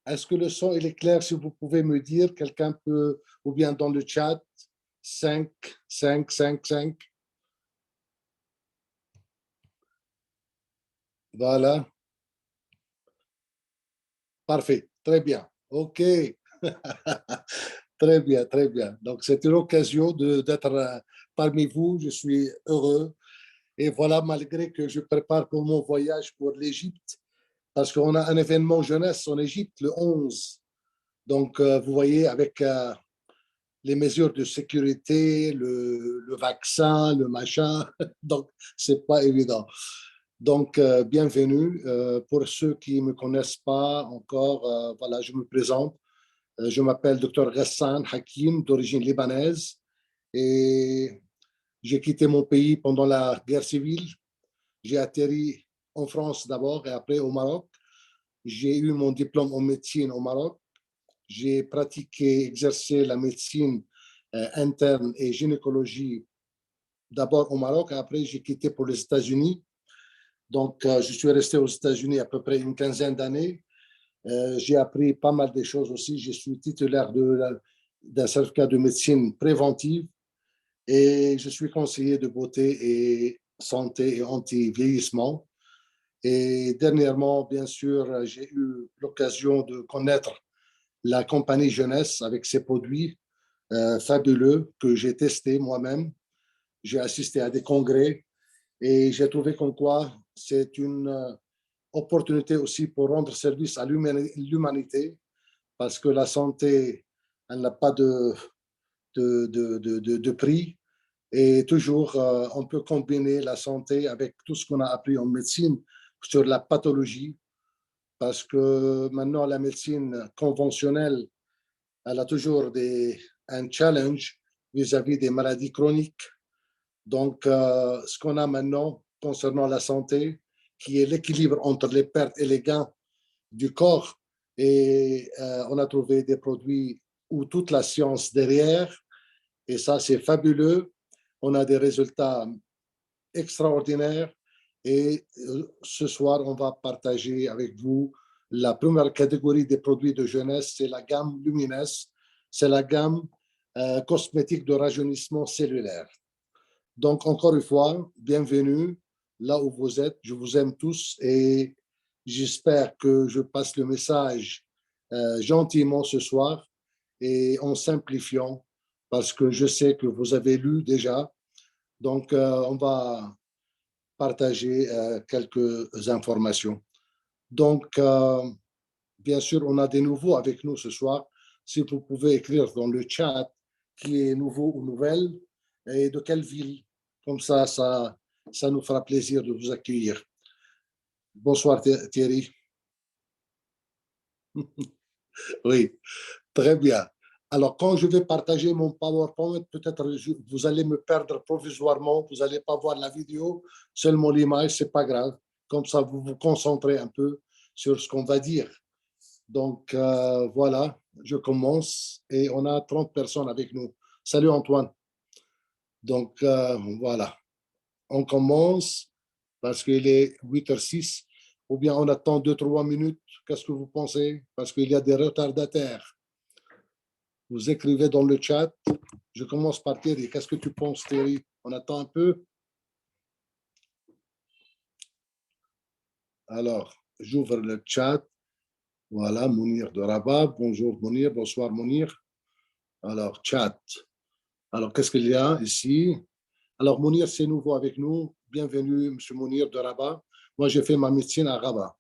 Est-ce que le son il est clair? Si vous pouvez me dire, quelqu'un peut, ou bien dans le chat, 5, 5, 5, 5. Voilà, parfait, très bien. OK. Très bien, très bien. Donc, c'est une occasion d'être parmi vous. Je suis heureux. Et voilà, malgré que je prépare pour mon voyage pour l'Égypte, parce qu'on a un événement jeunesse en Égypte le 11. Donc, vous voyez, avec les mesures de sécurité, le vaccin, le machin, donc, c'est pas évident. Donc, bienvenue. Pour ceux qui ne me connaissent pas encore, voilà, je me présente. Je m'appelle Dr Ghassan Hakim, d'origine libanaise, et j'ai quitté mon pays pendant la guerre civile. J'ai atterri en France d'abord et après au Maroc. J'ai eu mon diplôme en médecine au Maroc. J'ai pratiqué, exercé la médecine interne et gynécologie d'abord au Maroc et après j'ai quitté pour les États-Unis. Donc, je suis resté aux États-Unis à peu près une quinzaine d'années. J'ai appris pas mal de choses aussi. Je suis titulaire d'un certificat de médecine préventive et je suis conseiller de beauté et santé et anti-vieillissement. Et dernièrement, bien sûr, j'ai eu l'occasion de connaître la compagnie Jeunesse avec ses produits fabuleux que j'ai testés moi-même. J'ai assisté à des congrès et j'ai trouvé comme quoi c'est une opportunité aussi pour rendre service à l'humanité parce que la santé, elle n'a pas de prix. Et toujours, on peut combiner la santé avec tout ce qu'on a appris en médecine sur la pathologie, parce que maintenant, la médecine conventionnelle, elle a toujours un challenge vis-à-vis des maladies chroniques. Donc, ce qu'on a maintenant concernant la santé, qui est l'équilibre entre les pertes et les gains du corps, et on a trouvé des produits où toute la science derrière, et ça, c'est fabuleux. On a des résultats extraordinaires. Et ce soir, on va partager avec vous la première catégorie des produits de jeunesse, c'est la gamme Lumines, c'est la gamme cosmétique de rajeunissement cellulaire. Donc, encore une fois, bienvenue là où vous êtes. Je vous aime tous et j'espère que je passe le message gentiment ce soir et en simplifiant, parce que je sais que vous avez lu déjà. Donc, on va partager quelques informations. Donc, bien sûr, on a des nouveaux avec nous ce soir. Si vous pouvez écrire dans le chat qui est nouveau ou nouvelle et de quelle ville. Comme ça nous fera plaisir de vous accueillir. Bonsoir Thierry. Oui, très bien. Alors, quand je vais partager mon PowerPoint, peut-être vous allez me perdre provisoirement, vous n'allez pas voir la vidéo, seulement l'image, c'est pas grave. Comme ça, vous vous concentrez un peu sur ce qu'on va dire. Donc, voilà, je commence et on a 30 personnes avec nous. Salut Antoine. Donc, voilà, on commence parce qu'il est 8h06 ou bien on attend 2-3 minutes. Qu'est-ce que vous pensez? Parce qu'il y a des retardataires. Vous écrivez dans le chat. Je commence par Thierry. Qu'est-ce que tu penses, Thierry? On attend un peu. Alors, j'ouvre le chat. Voilà, Mounir de Rabat. Bonjour Mounir, bonsoir Mounir. Alors, chat. Alors, qu'est-ce qu'il y a ici? Alors, Mounir, c'est nouveau avec nous. Bienvenue, M. Mounir de Rabat. Moi, j'ai fait ma médecine à Rabat.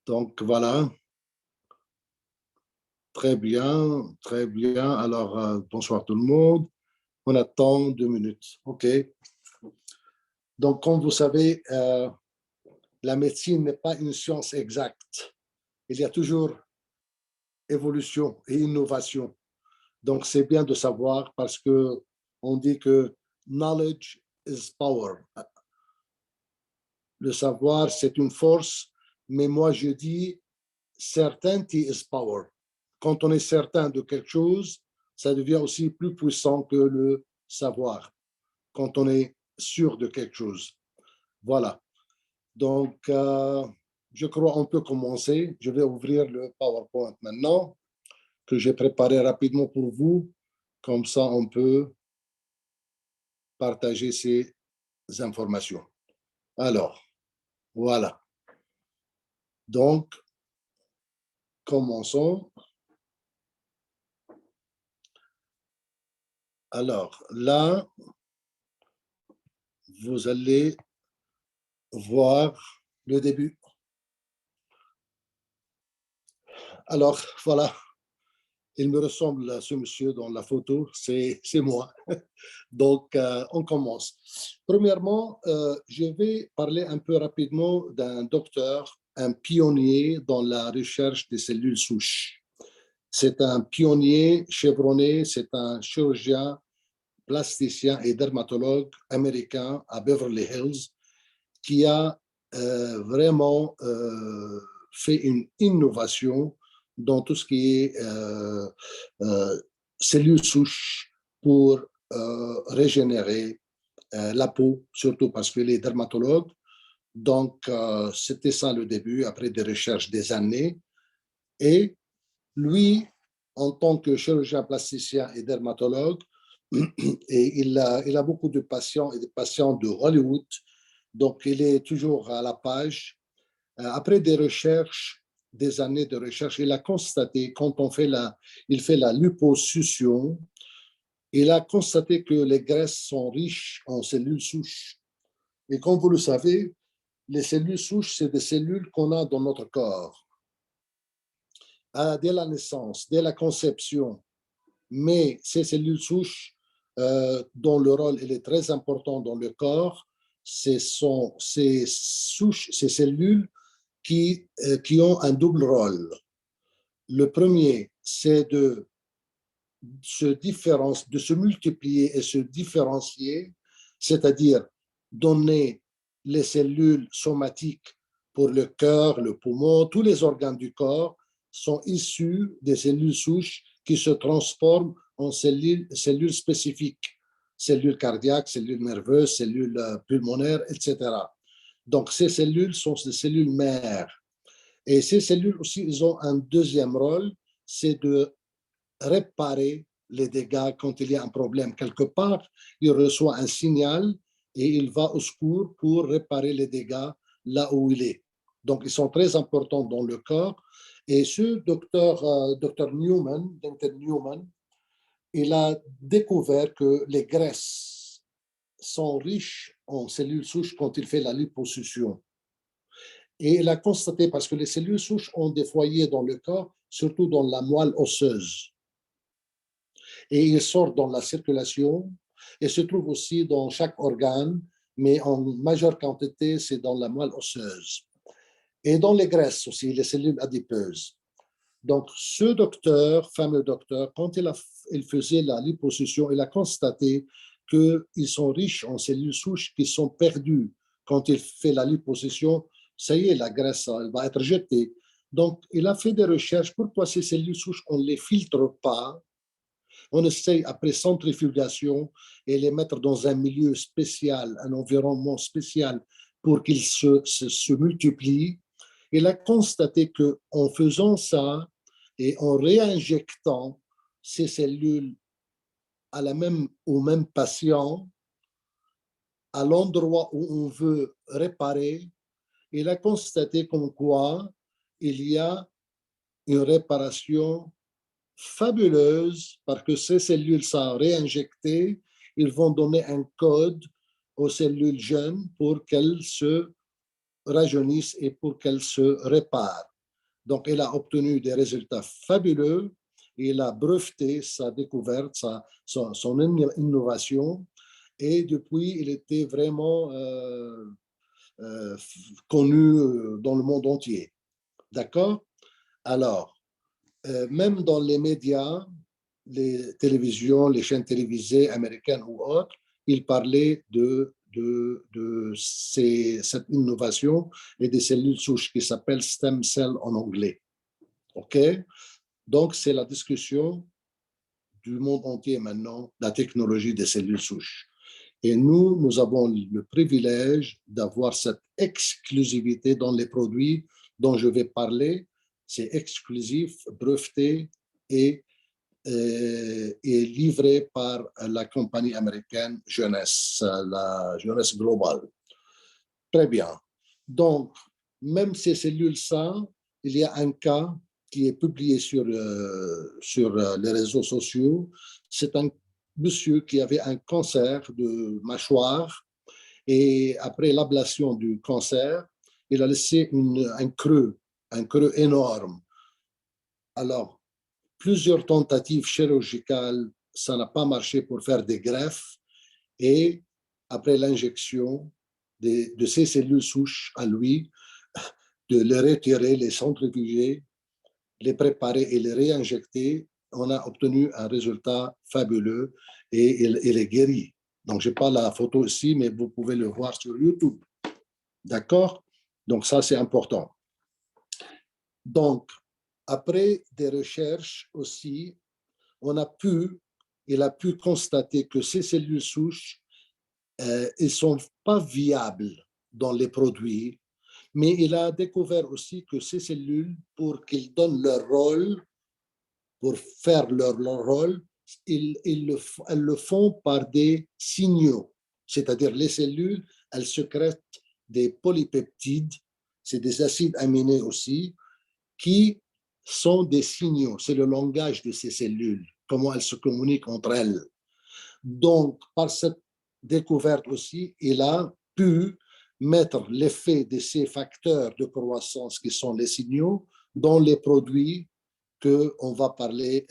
Donc, voilà. Très bien, très bien. Alors, bonsoir tout le monde. On attend 2 minutes. OK. Donc, comme vous savez, la médecine n'est pas une science exacte. Il y a toujours évolution et innovation. Donc, c'est bien de savoir parce que on dit que knowledge is power. Le savoir, c'est une force, mais moi, je dis certainty is power. Quand on est certain de quelque chose, ça devient aussi plus puissant que le savoir. Quand on est sûr de quelque chose. Voilà. Donc, je crois qu'on peut commencer. Je vais ouvrir le PowerPoint maintenant, que j'ai préparé rapidement pour vous. Comme ça, on peut partager ces informations. Alors, voilà. Donc, commençons. Alors, là, vous allez voir le début. Alors, voilà, il me ressemble à ce monsieur dans la photo, c'est moi. Donc, on commence. Premièrement, je vais parler un peu rapidement d'un docteur, un pionnier dans la recherche des cellules souches. C'est un pionnier chevronné, c'est un chirurgien, plasticien et dermatologue américain à Beverly Hills qui a vraiment fait une innovation dans tout ce qui est cellules souches pour régénérer la peau, surtout parce qu'il est dermatologue. Donc, c'était ça le début, après des recherches des années. Et lui, en tant que chirurgien plasticien et dermatologue, et il a beaucoup de patients et des patients de Hollywood. Donc, il est toujours à la page. Après des recherches, des années de recherche, il a constaté, quand il fait la liposuction, il a constaté que les graisses sont riches en cellules souches. Et comme vous le savez, les cellules souches, c'est des cellules qu'on a dans notre corps. Dès la naissance, dès la conception, mais ces cellules souches, dont le rôle il est très important dans le corps, ce sont ces souches, ces cellules qui ont un double rôle. Le premier, c'est de se multiplier et se différencier, c'est-à-dire donner les cellules somatiques pour le cœur, le poumon, tous les organes du corps sont issus des cellules souches qui se transforment en cellules spécifiques, cellules cardiaques, cellules nerveuses, cellules pulmonaires, etc. Donc, ces cellules sont des cellules mères. Et ces cellules aussi, ils ont un deuxième rôle, c'est de réparer les dégâts quand il y a un problème quelque part. Il reçoit un signal et il va au secours pour réparer les dégâts là où il est. Donc, ils sont très importants dans le corps. Et ce docteur Newman, Dr. Newman, il a découvert que les graisses sont riches en cellules souches quand il fait la liposuction. Et il a constaté, parce que les cellules souches ont des foyers dans le corps, surtout dans la moelle osseuse. Et ils sortent dans la circulation et se trouvent aussi dans chaque organe, mais en majeure quantité, c'est dans la moelle osseuse. Et dans les graisses aussi, les cellules adipeuses. Donc, ce docteur, fameux docteur, quand il faisait la liposuction, il a constaté qu'ils sont riches en cellules souches qui sont perdues. Quand il fait la liposuction, ça y est, la graisse elle va être jetée. Donc, il a fait des recherches. Pourquoi ces cellules souches, on ne les filtre pas? On essaye, après centrifugation, et les mettre dans un milieu spécial, un environnement spécial pour qu'ils se multiplient. Il a constaté qu'en faisant ça et en réinjectant ces cellules au même patient, à l'endroit où on veut réparer, il a constaté comme quoi il y a une réparation fabuleuse parce que ces cellules sont réinjectées, ils vont donner un code aux cellules jeunes pour qu'elles se rajeunissent et pour qu'elles se réparent. Donc, il a obtenu des résultats fabuleux. Il a breveté sa découverte, son innovation. Et depuis, il était vraiment connu dans le monde entier. D'accord? Alors, même dans les médias, les télévisions, les chaînes télévisées américaines ou autres, ils parlaient cette innovation et des cellules souches qui s'appellent stem cell en anglais. OK? Donc, c'est la discussion du monde entier maintenant, la technologie des cellules souches. Et nous avons le privilège d'avoir cette exclusivité dans les produits dont je vais parler. C'est exclusif, breveté et est livré par la compagnie américaine Jeunesse, la Jeunesse Globale. Très bien. Donc, même ces cellules saines, il y a un cas qui est publié sur les réseaux sociaux. C'est un monsieur qui avait un cancer de mâchoire et après l'ablation du cancer, il a laissé un creux énorme. Alors, plusieurs tentatives chirurgicales, ça n'a pas marché pour faire des greffes et après l'injection de ces cellules souches à lui, de les retirer, les centrifuger, les préparer et les réinjecter, on a obtenu un résultat fabuleux et il est guéri. Donc, je n'ai pas la photo ici, mais vous pouvez le voir sur YouTube. D'accord? Donc, ça, c'est important. Donc, après des recherches aussi, il a pu constater que ces cellules souches, ils ne sont pas viables dans les produits, mais il a découvert aussi que ces cellules, pour qu'ils donnent leur rôle, pour faire leur rôle, elles le font par des signaux. C'est-à-dire les cellules, elles sécrètent des polypeptides, c'est des acides aminés aussi, qui sont des signaux. C'est le langage de ces cellules, comment elles se communiquent entre elles. Donc, par cette découverte aussi, il a pu mettre l'effet de ces facteurs de croissance qui sont les signaux dans les produits qu'on va parler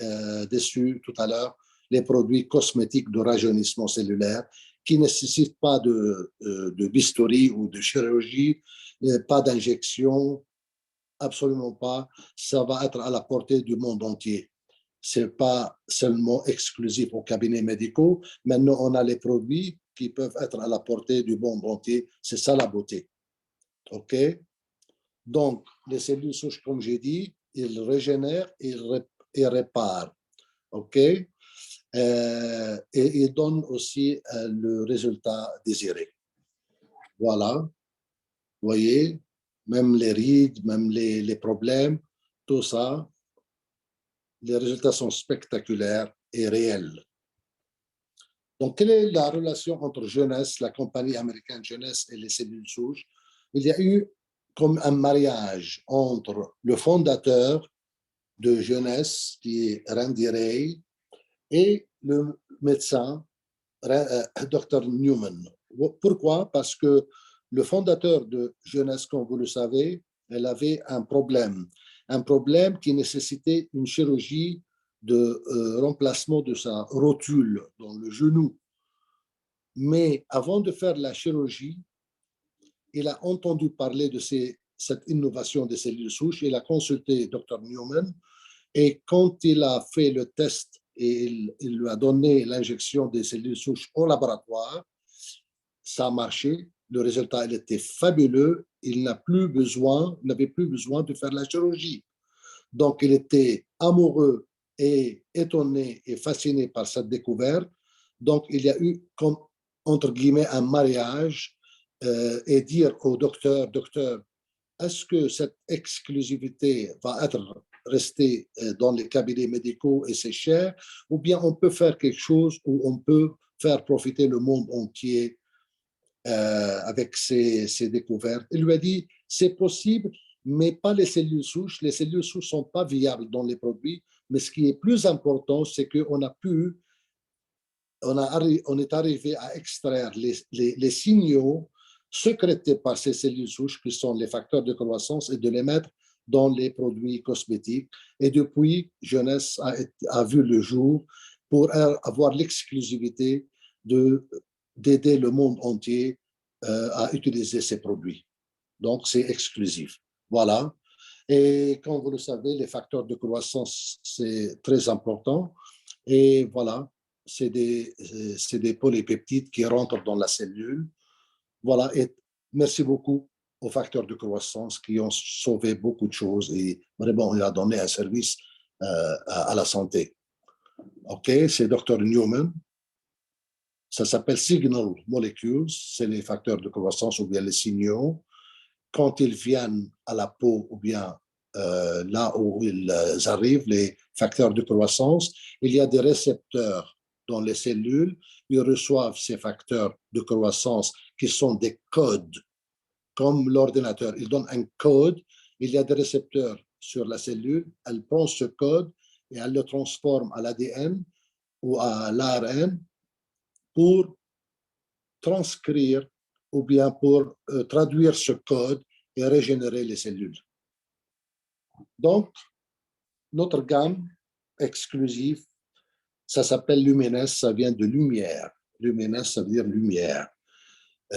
dessus tout à l'heure, les produits cosmétiques de rajeunissement cellulaire qui ne nécessitent pas de bistouri ou de chirurgie, pas d'injection, absolument pas. Ça va être à la portée du monde entier. Ce n'est pas seulement exclusif aux cabinets médicaux. Maintenant, on a les produits qui peuvent être à la portée du monde entier. C'est ça la beauté. OK? Donc, les cellules souches, comme j'ai dit, ils régénèrent, ils réparent. OK? Et ils donnent aussi le résultat désiré. Voilà. Vous voyez, même les rides, même les problèmes, tout ça, les résultats sont spectaculaires et réels. Donc, quelle est la relation entre Jeunesse, la compagnie américaine Jeunesse et les cellules souches? Il y a eu comme un mariage entre le fondateur de Jeunesse, qui est Randy Ray, et le médecin, Dr. Newman. Pourquoi? Parce que le fondateur de Jeunesse, comme vous le savez, elle avait un problème qui nécessitait une chirurgie de remplacement de sa rotule dans le genou. Mais avant de faire la chirurgie, il a entendu parler de cette innovation des cellules souches. Il a consulté Dr. Newman et quand il a fait le test et il lui a donné l'injection des cellules souches au laboratoire, ça a marché. Le résultat, il était fabuleux. Il n'avait plus besoin de faire la chirurgie. Donc, il était amoureux et étonné et fasciné par cette découverte. Donc, il y a eu, comme, entre guillemets, un mariage et dire au docteur, est-ce que cette exclusivité va être restée dans les cabinets médicaux et c'est cher, ou bien on peut faire quelque chose où on peut faire profiter le monde entier avec ces découvertes. Il lui a dit, c'est possible, mais pas les cellules souches. Les cellules souches ne sont pas viables dans les produits, mais ce qui est plus important, c'est qu'on a pu, on est arrivé à extraire les signaux sécrétés par ces cellules souches, qui sont les facteurs de croissance, et de les mettre dans les produits cosmétiques. Et depuis, Jeunesse a vu le jour pour avoir l'exclusivité d'aider le monde entier à utiliser ces produits. Donc, c'est exclusif. Voilà. Et comme vous le savez, les facteurs de croissance, c'est très important. Et voilà, c'est des polypeptides qui rentrent dans la cellule. Voilà, et merci beaucoup aux facteurs de croissance qui ont sauvé beaucoup de choses et vraiment, il a donné un service à la santé. OK, c'est Dr. Newman. Ça s'appelle signal molecules, c'est les facteurs de croissance ou bien les signaux. Quand ils viennent à la peau ou bien là où ils arrivent, les facteurs de croissance, il y a des récepteurs dans les cellules. Ils reçoivent ces facteurs de croissance qui sont des codes, comme l'ordinateur. Il donne un code, il y a des récepteurs sur la cellule, elle prend ce code et elle le transforme à l'ADN ou à l'ARN pour transcrire ou bien pour traduire ce code et régénérer les cellules. Donc, notre gamme exclusive, ça s'appelle Lumines, ça vient de lumière. Lumines, ça veut dire lumière.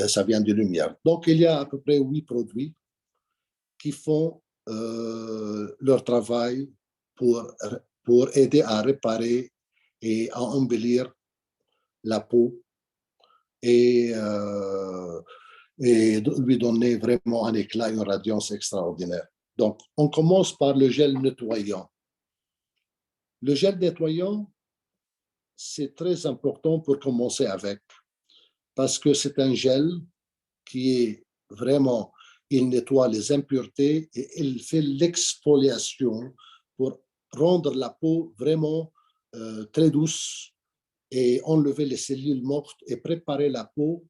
Ça vient de lumière. Donc, il y a à peu près 8 produits qui font leur travail pour aider à réparer et à embellir la peau et lui donner vraiment un éclat, une radiance extraordinaire. Donc, on commence par le gel nettoyant. Le gel nettoyant, c'est très important pour commencer avec, parce que c'est un gel qui est vraiment, il nettoie les impuretés et il fait l'exfoliation pour rendre la peau vraiment très douce et enlever les cellules mortes et préparer la peau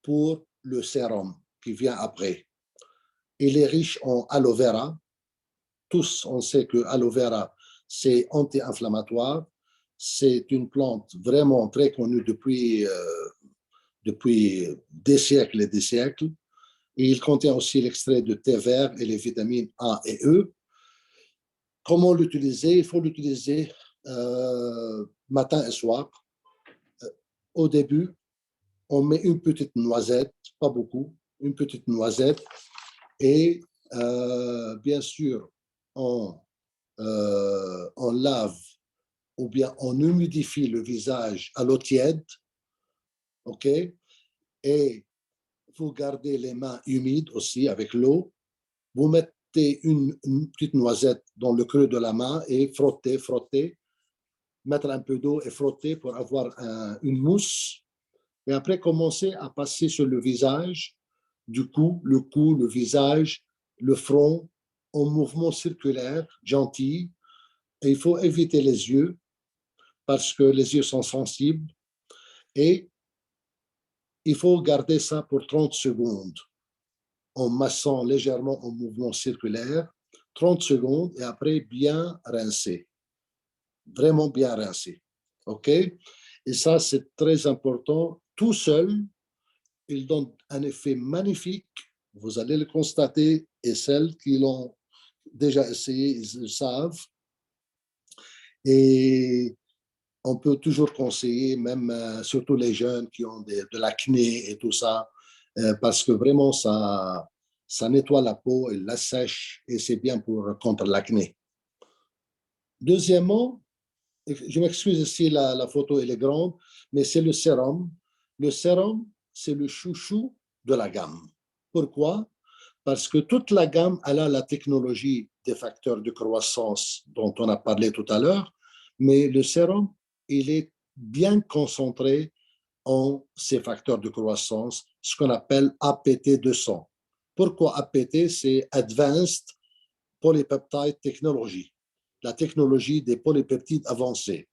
pour le sérum qui vient après. Il est riche en aloe vera. Tous, on sait que aloe vera, c'est anti-inflammatoire. C'est une plante vraiment très connue depuis des siècles et des siècles. Et il contient aussi l'extrait de thé vert et les vitamines A et E. Comment l'utiliser? Il faut l'utiliser matin et soir. Au début, on met une petite noisette, pas beaucoup, une petite noisette. Et bien sûr, on lave ou bien on humidifie le visage à l'eau tiède, ok? Et vous gardez les mains humides aussi avec l'eau. Vous mettez une petite noisette dans le creux de la main et frottez, mettre un peu d'eau et frotter pour avoir une mousse. Et après, commencez à passer sur le visage, du cou, le visage, le front, en mouvement circulaire, gentil. Et il faut éviter les yeux parce que les yeux sont sensibles. Et il faut garder ça pour 30 secondes en massant légèrement en mouvement circulaire, 30 secondes et après bien rincer. Vraiment bien rincer. OK? Et ça, c'est très important. Tout seul, il donne un effet magnifique. Vous allez le constater et celles qui l'ont déjà essayé, ils le savent. Et on peut toujours conseiller, même surtout les jeunes qui ont de l'acné et tout ça, parce que vraiment, ça nettoie la peau, il la sèche et c'est bien contre l'acné. Deuxièmement, je m'excuse si la photo elle est grande, mais c'est le sérum. Le sérum, c'est le chouchou de la gamme. Pourquoi? Parce que toute la gamme, elle a la technologie des facteurs de croissance dont on a parlé tout à l'heure, mais le sérum, il est bien concentré en ces facteurs de croissance, ce qu'on appelle APT200. Pourquoi APT? C'est Advanced Polypeptide Technology, la technologie des polypeptides avancés.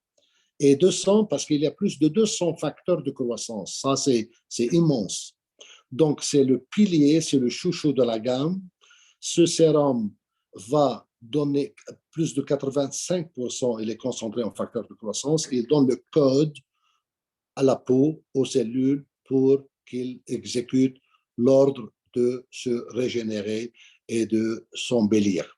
Et 200 parce qu'il y a plus de 200 facteurs de croissance. Ça, c'est immense. Donc, c'est le pilier, c'est le chouchou de la gamme. Ce sérum va donner plus de 85%, il est concentré en facteurs de croissance, et il donne le code à la peau, aux cellules, pour qu'il exécute l'ordre de se régénérer et de s'embellir.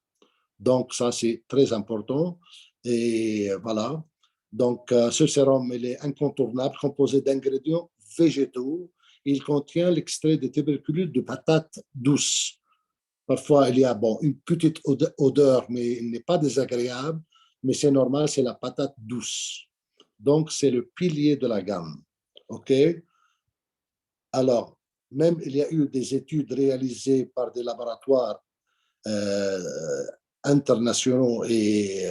Donc, ça, c'est très important. Et voilà. Donc, ce sérum, il est incontournable, composé d'ingrédients végétaux. Il contient l'extrait de tubercules de patates douces. Parfois, il y a une petite odeur, mais il n'est pas désagréable. Mais c'est normal, c'est la patate douce. Donc, c'est le pilier de la gamme. OK? Alors, même il y a eu des études réalisées par des laboratoires internationaux et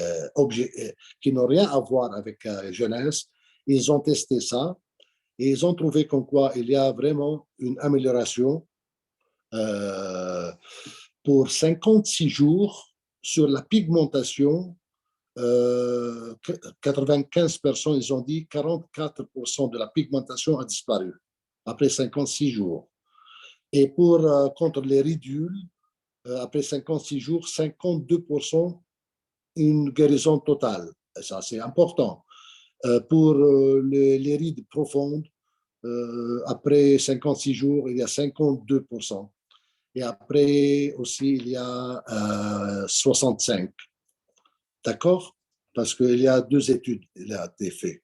qui n'ont rien à voir avec jeunesse. Ils ont testé ça Et ils ont trouvé comme quoi il y a vraiment une amélioration euh, pour 56 jours sur la pigmentation. 95 personnes, ils ont dit 44% de la pigmentation a disparu après 56 jours. Et pour contre les ridules, après 56 jours, 52% une guérison totale. Et ça, c'est important. Pour les rides profondes, après 56 jours, il y a 52%. Et après aussi, il y a 65. D'accord? Parce qu'il y a deux études qui ont été faites.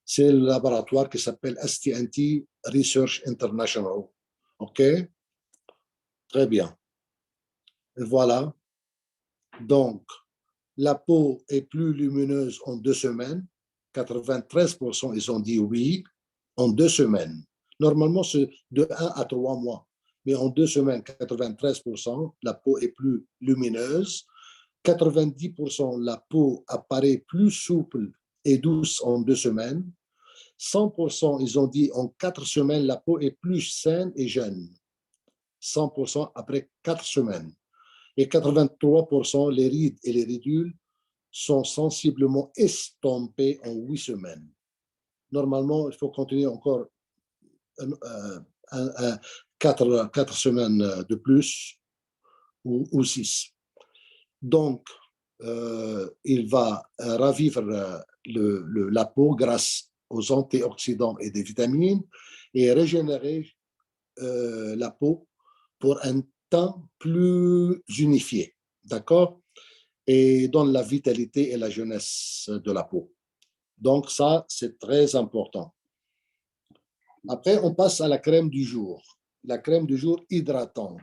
C'est le laboratoire qui s'appelle STNT Research International. OK? Très bien. Et voilà. Donc, la peau est plus lumineuse en 2 semaines. 93%, ils ont dit oui, en 2 semaines. Normalement, c'est de 1 à 3 mois. Mais en 2 semaines, 93%, la peau est plus lumineuse. 90%, la peau apparaît plus souple et douce en 2 semaines. 100%, ils ont dit en 4 semaines, la peau est plus saine et jeune. 100% après 4 semaines. Et 83%, les rides et les ridules sont sensiblement estompées en 8 semaines. Normalement, il faut continuer encore 4 semaines de plus ou 6. Donc, il va ravivre la peau grâce aux antioxydants et des vitamines et régénérer la peau pour un temps plus unifié, d'accord? Et donne la vitalité et la jeunesse de la peau. Donc ça, c'est très important. Après, on passe à la crème du jour. La crème du jour hydratante.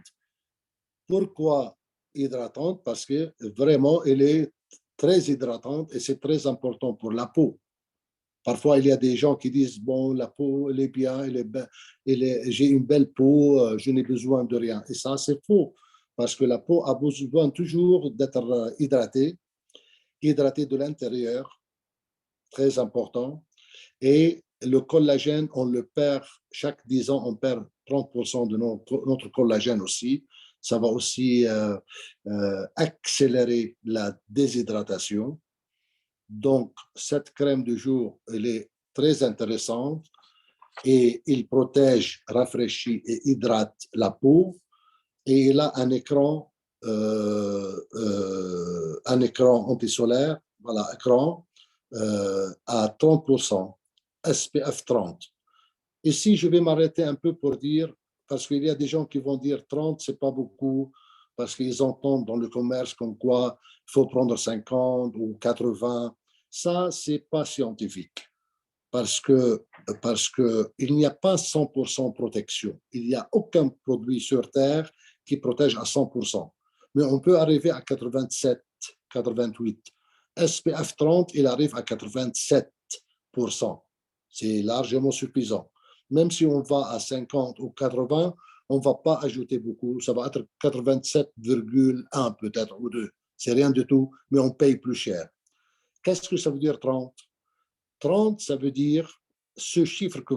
Pourquoi hydratante? Parce que vraiment, elle est très hydratante et c'est très important pour la peau. Parfois, il y a des gens qui disent, bon, la peau, elle est bien, j'ai une belle peau, je n'ai besoin de rien. Et ça, c'est faux, parce que la peau a besoin toujours d'être hydratée de l'intérieur, très important. Et le collagène, on le perd, chaque 10 ans, on perd 30% de notre collagène aussi. Ça va aussi accélérer la déshydratation. Donc, cette crème de jour, elle est très intéressante et il protège, rafraîchit et hydrate la peau. Et il a un écran antisolaire, voilà, écran à 30%, SPF 30. Ici, je vais m'arrêter un peu pour dire, parce qu'il y a des gens qui vont dire 30, c'est pas beaucoup, parce qu'ils entendent dans le commerce comme quoi il faut prendre 50 ou 80. Ça, c'est pas scientifique, parce que, il n'y a pas 100% protection. Il n'y a aucun produit sur Terre qui protège à 100%. Mais on peut arriver à 87, 88. SPF 30, il arrive à 87%. C'est largement suffisant. Même si on va à 50 ou 80, on ne va pas ajouter beaucoup. Ça va être 87,1 peut-être ou 2. C'est rien du tout, mais on paye plus cher. Qu'est-ce que ça veut dire 30? 30, ça veut dire ce chiffre que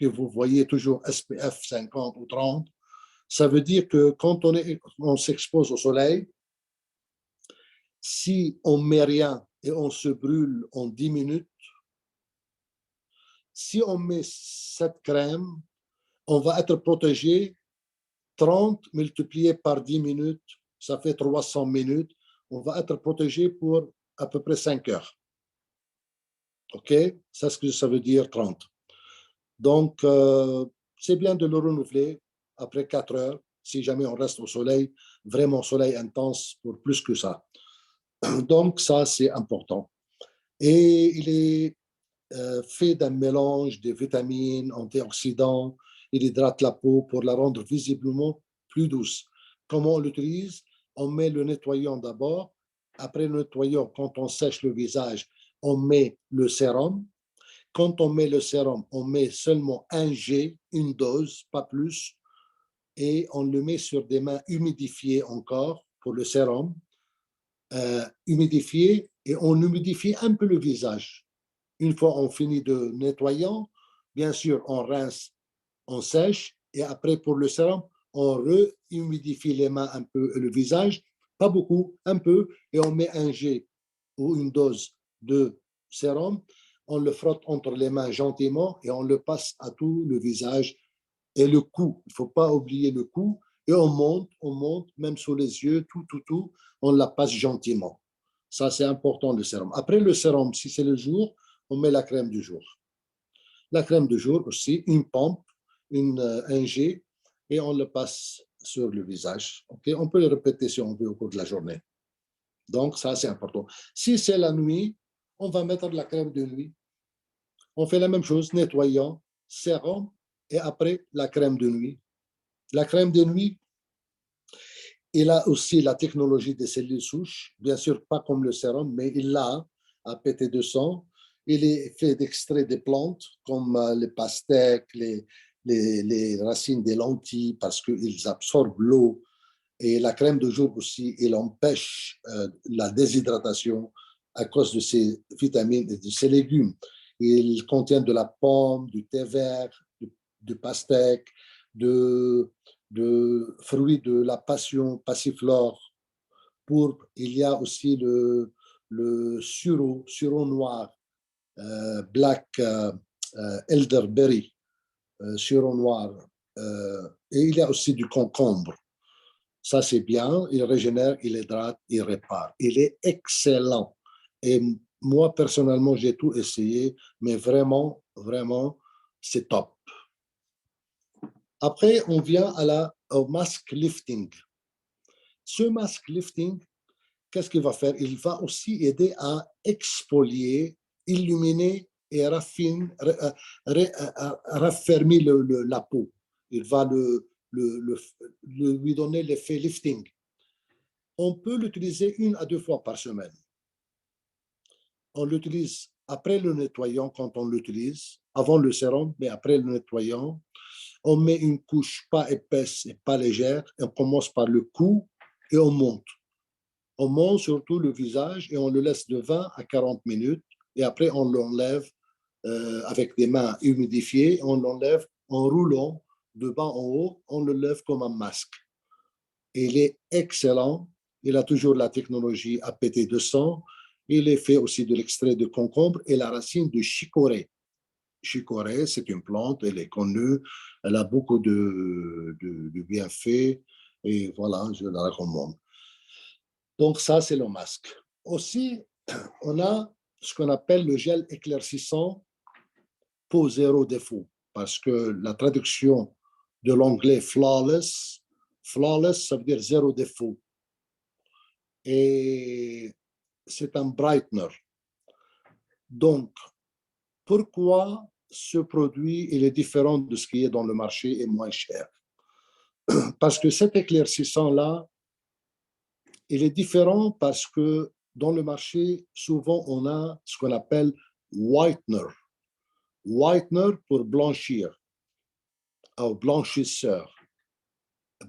vous voyez toujours, SPF 50 ou 30, ça veut dire que quand on s'expose au soleil, si on ne met rien et on se brûle en 10 minutes, si on met cette crème, on va être protégé. 30 multiplié par 10 minutes, ça fait 300 minutes. On va être protégé pour à peu près 5 heures. OK? C'est ce que ça veut dire 30. Donc, c'est bien de le renouveler après 4 heures, si jamais on reste au soleil, vraiment soleil intense pour plus que ça. Donc, ça, c'est important. Et il est fait d'un mélange de vitamines, antioxydants. Il hydrate la peau pour la rendre visiblement plus douce. Comment on l'utilise? On met le nettoyant d'abord. Après le nettoyant, quand on sèche le visage, on met le sérum. Quand on met le sérum, on met seulement 1 G, une dose, pas plus, et on le met sur des mains humidifiées encore pour le sérum, humidifié, et on humidifie un peu le visage. Une fois on finit de nettoyant, Bien sûr, on rince, on sèche, et après, pour le sérum, on re-humidifie les mains un peu, le visage, pas beaucoup, un peu, et on met un jet ou une dose de sérum, on le frotte entre les mains gentiment et on le passe à tout le visage et le cou. Il ne faut pas oublier le cou, et on monte, même sous les yeux, tout, on la passe gentiment. Ça, c'est important, le sérum. Après le sérum, si c'est le jour, on met la crème du jour. La crème du jour aussi, une pompe, un jet, et on le passe sur le visage. Okay? On peut le répéter si on veut au cours de la journée. Donc, ça, c'est important. Si c'est la nuit, on va mettre de la crème de nuit. On fait la même chose, nettoyant, sérum, et après, la crème de nuit. La crème de nuit, il a aussi la technologie des cellules souches, bien sûr pas comme le sérum, mais il l'a à PT200. Il est fait d'extraits des plantes comme les pastèques, les racines des lentilles parce qu'ils absorbent l'eau. Et la crème de jour aussi, il empêche la déshydratation à cause de ces vitamines et de ces légumes. Il contient de la pomme, du thé vert, du pastèque, de fruits de la passion, passiflore, pourpre. Il y a aussi le sureau noir, black elderberry, sureau noir. Et il y a aussi du concombre. Ça, c'est bien. Il régénère, il hydrate, il répare. Il est excellent. Et moi, personnellement, j'ai tout essayé, mais vraiment, vraiment, c'est top. Après, on vient au mask lifting. Ce mask lifting, qu'est-ce qu'il va faire? Il va aussi aider à exfolier, illuminer et raffermir la peau. Il va lui donner l'effet lifting. On peut l'utiliser 1 à 2 fois par semaine. On l'utilise après le nettoyant quand on l'utilise, avant le sérum, mais après le nettoyant. On met une couche pas épaisse et pas légère. Et on commence par le cou et on monte. On monte surtout le visage et on le laisse de 20 à 40 minutes. Et après, on l'enlève avec des mains humidifiées. On l'enlève en roulant de bas en haut. On le lève comme un masque. Et il est excellent. Il a toujours la technologie APT200. Il est fait aussi de l'extrait de concombre et la racine de chicorée. Chicorée, c'est une plante, elle est connue, elle a beaucoup de bienfaits et voilà, je la recommande. Donc ça, c'est le masque. Aussi, on a ce qu'on appelle le gel éclaircissant peau zéro défaut, parce que la traduction de l'anglais flawless, flawless, ça veut dire zéro défaut. Et c'est un brightener. Donc, pourquoi ce produit il est différent de ce qui est dans le marché et moins cher? Parce que cet éclaircissant-là, il est différent parce que dans le marché, souvent, on a ce qu'on appelle whitener. Whitener pour blanchir, ou blanchisseur.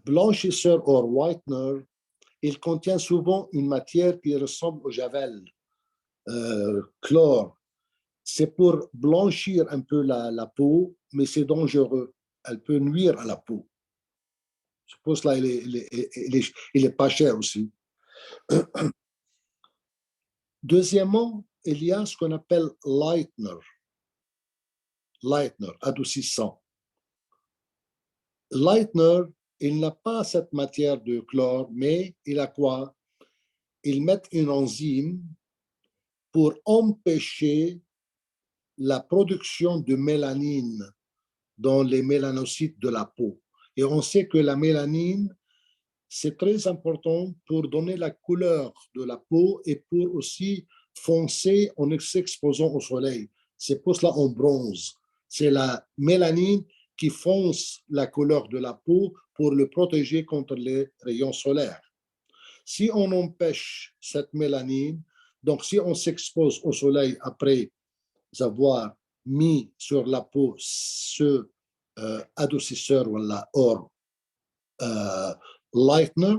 Blanchisseur ou whitener, il contient souvent une matière qui ressemble au javel, chlore. C'est pour blanchir un peu la peau, mais c'est dangereux. Elle peut nuire à la peau. Je pense là, il est pas cher aussi. Deuxièmement, il y a ce qu'on appelle lightener, adoucissant. Lightener, il n'a pas cette matière de chlore, mais il a quoi? Ils mettent une enzyme pour empêcher la production de mélanine dans les mélanocytes de la peau. Et on sait que la mélanine, c'est très important pour donner la couleur de la peau et pour aussi foncer en s'exposant au soleil. C'est pour cela qu'on bronze. C'est la mélanine qui fonce la couleur de la peau pour le protéger contre les rayons solaires. Si on empêche cette mélanine, donc si on s'expose au soleil après avoir mis sur la peau ce adoucisseur or lightener,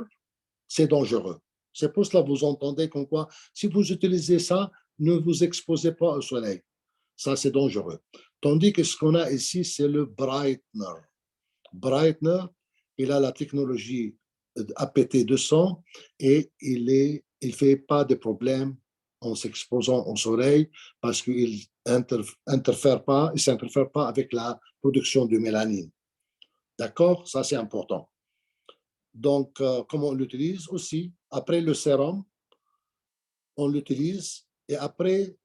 c'est dangereux. C'est pour cela que vous entendez comme quoi, si vous utilisez ça, ne vous exposez pas au soleil. Ça, c'est dangereux. Tandis que ce qu'on a ici, c'est le brightener. Brightener, il a la technologie APT-200 et il ne fait pas de problème en s'exposant au soleil parce qu'il s'interfère pas avec la production de mélanine. D'accord? Ça, c'est important. Donc, comment on l'utilise aussi? Après le sérum, on l'utilise et après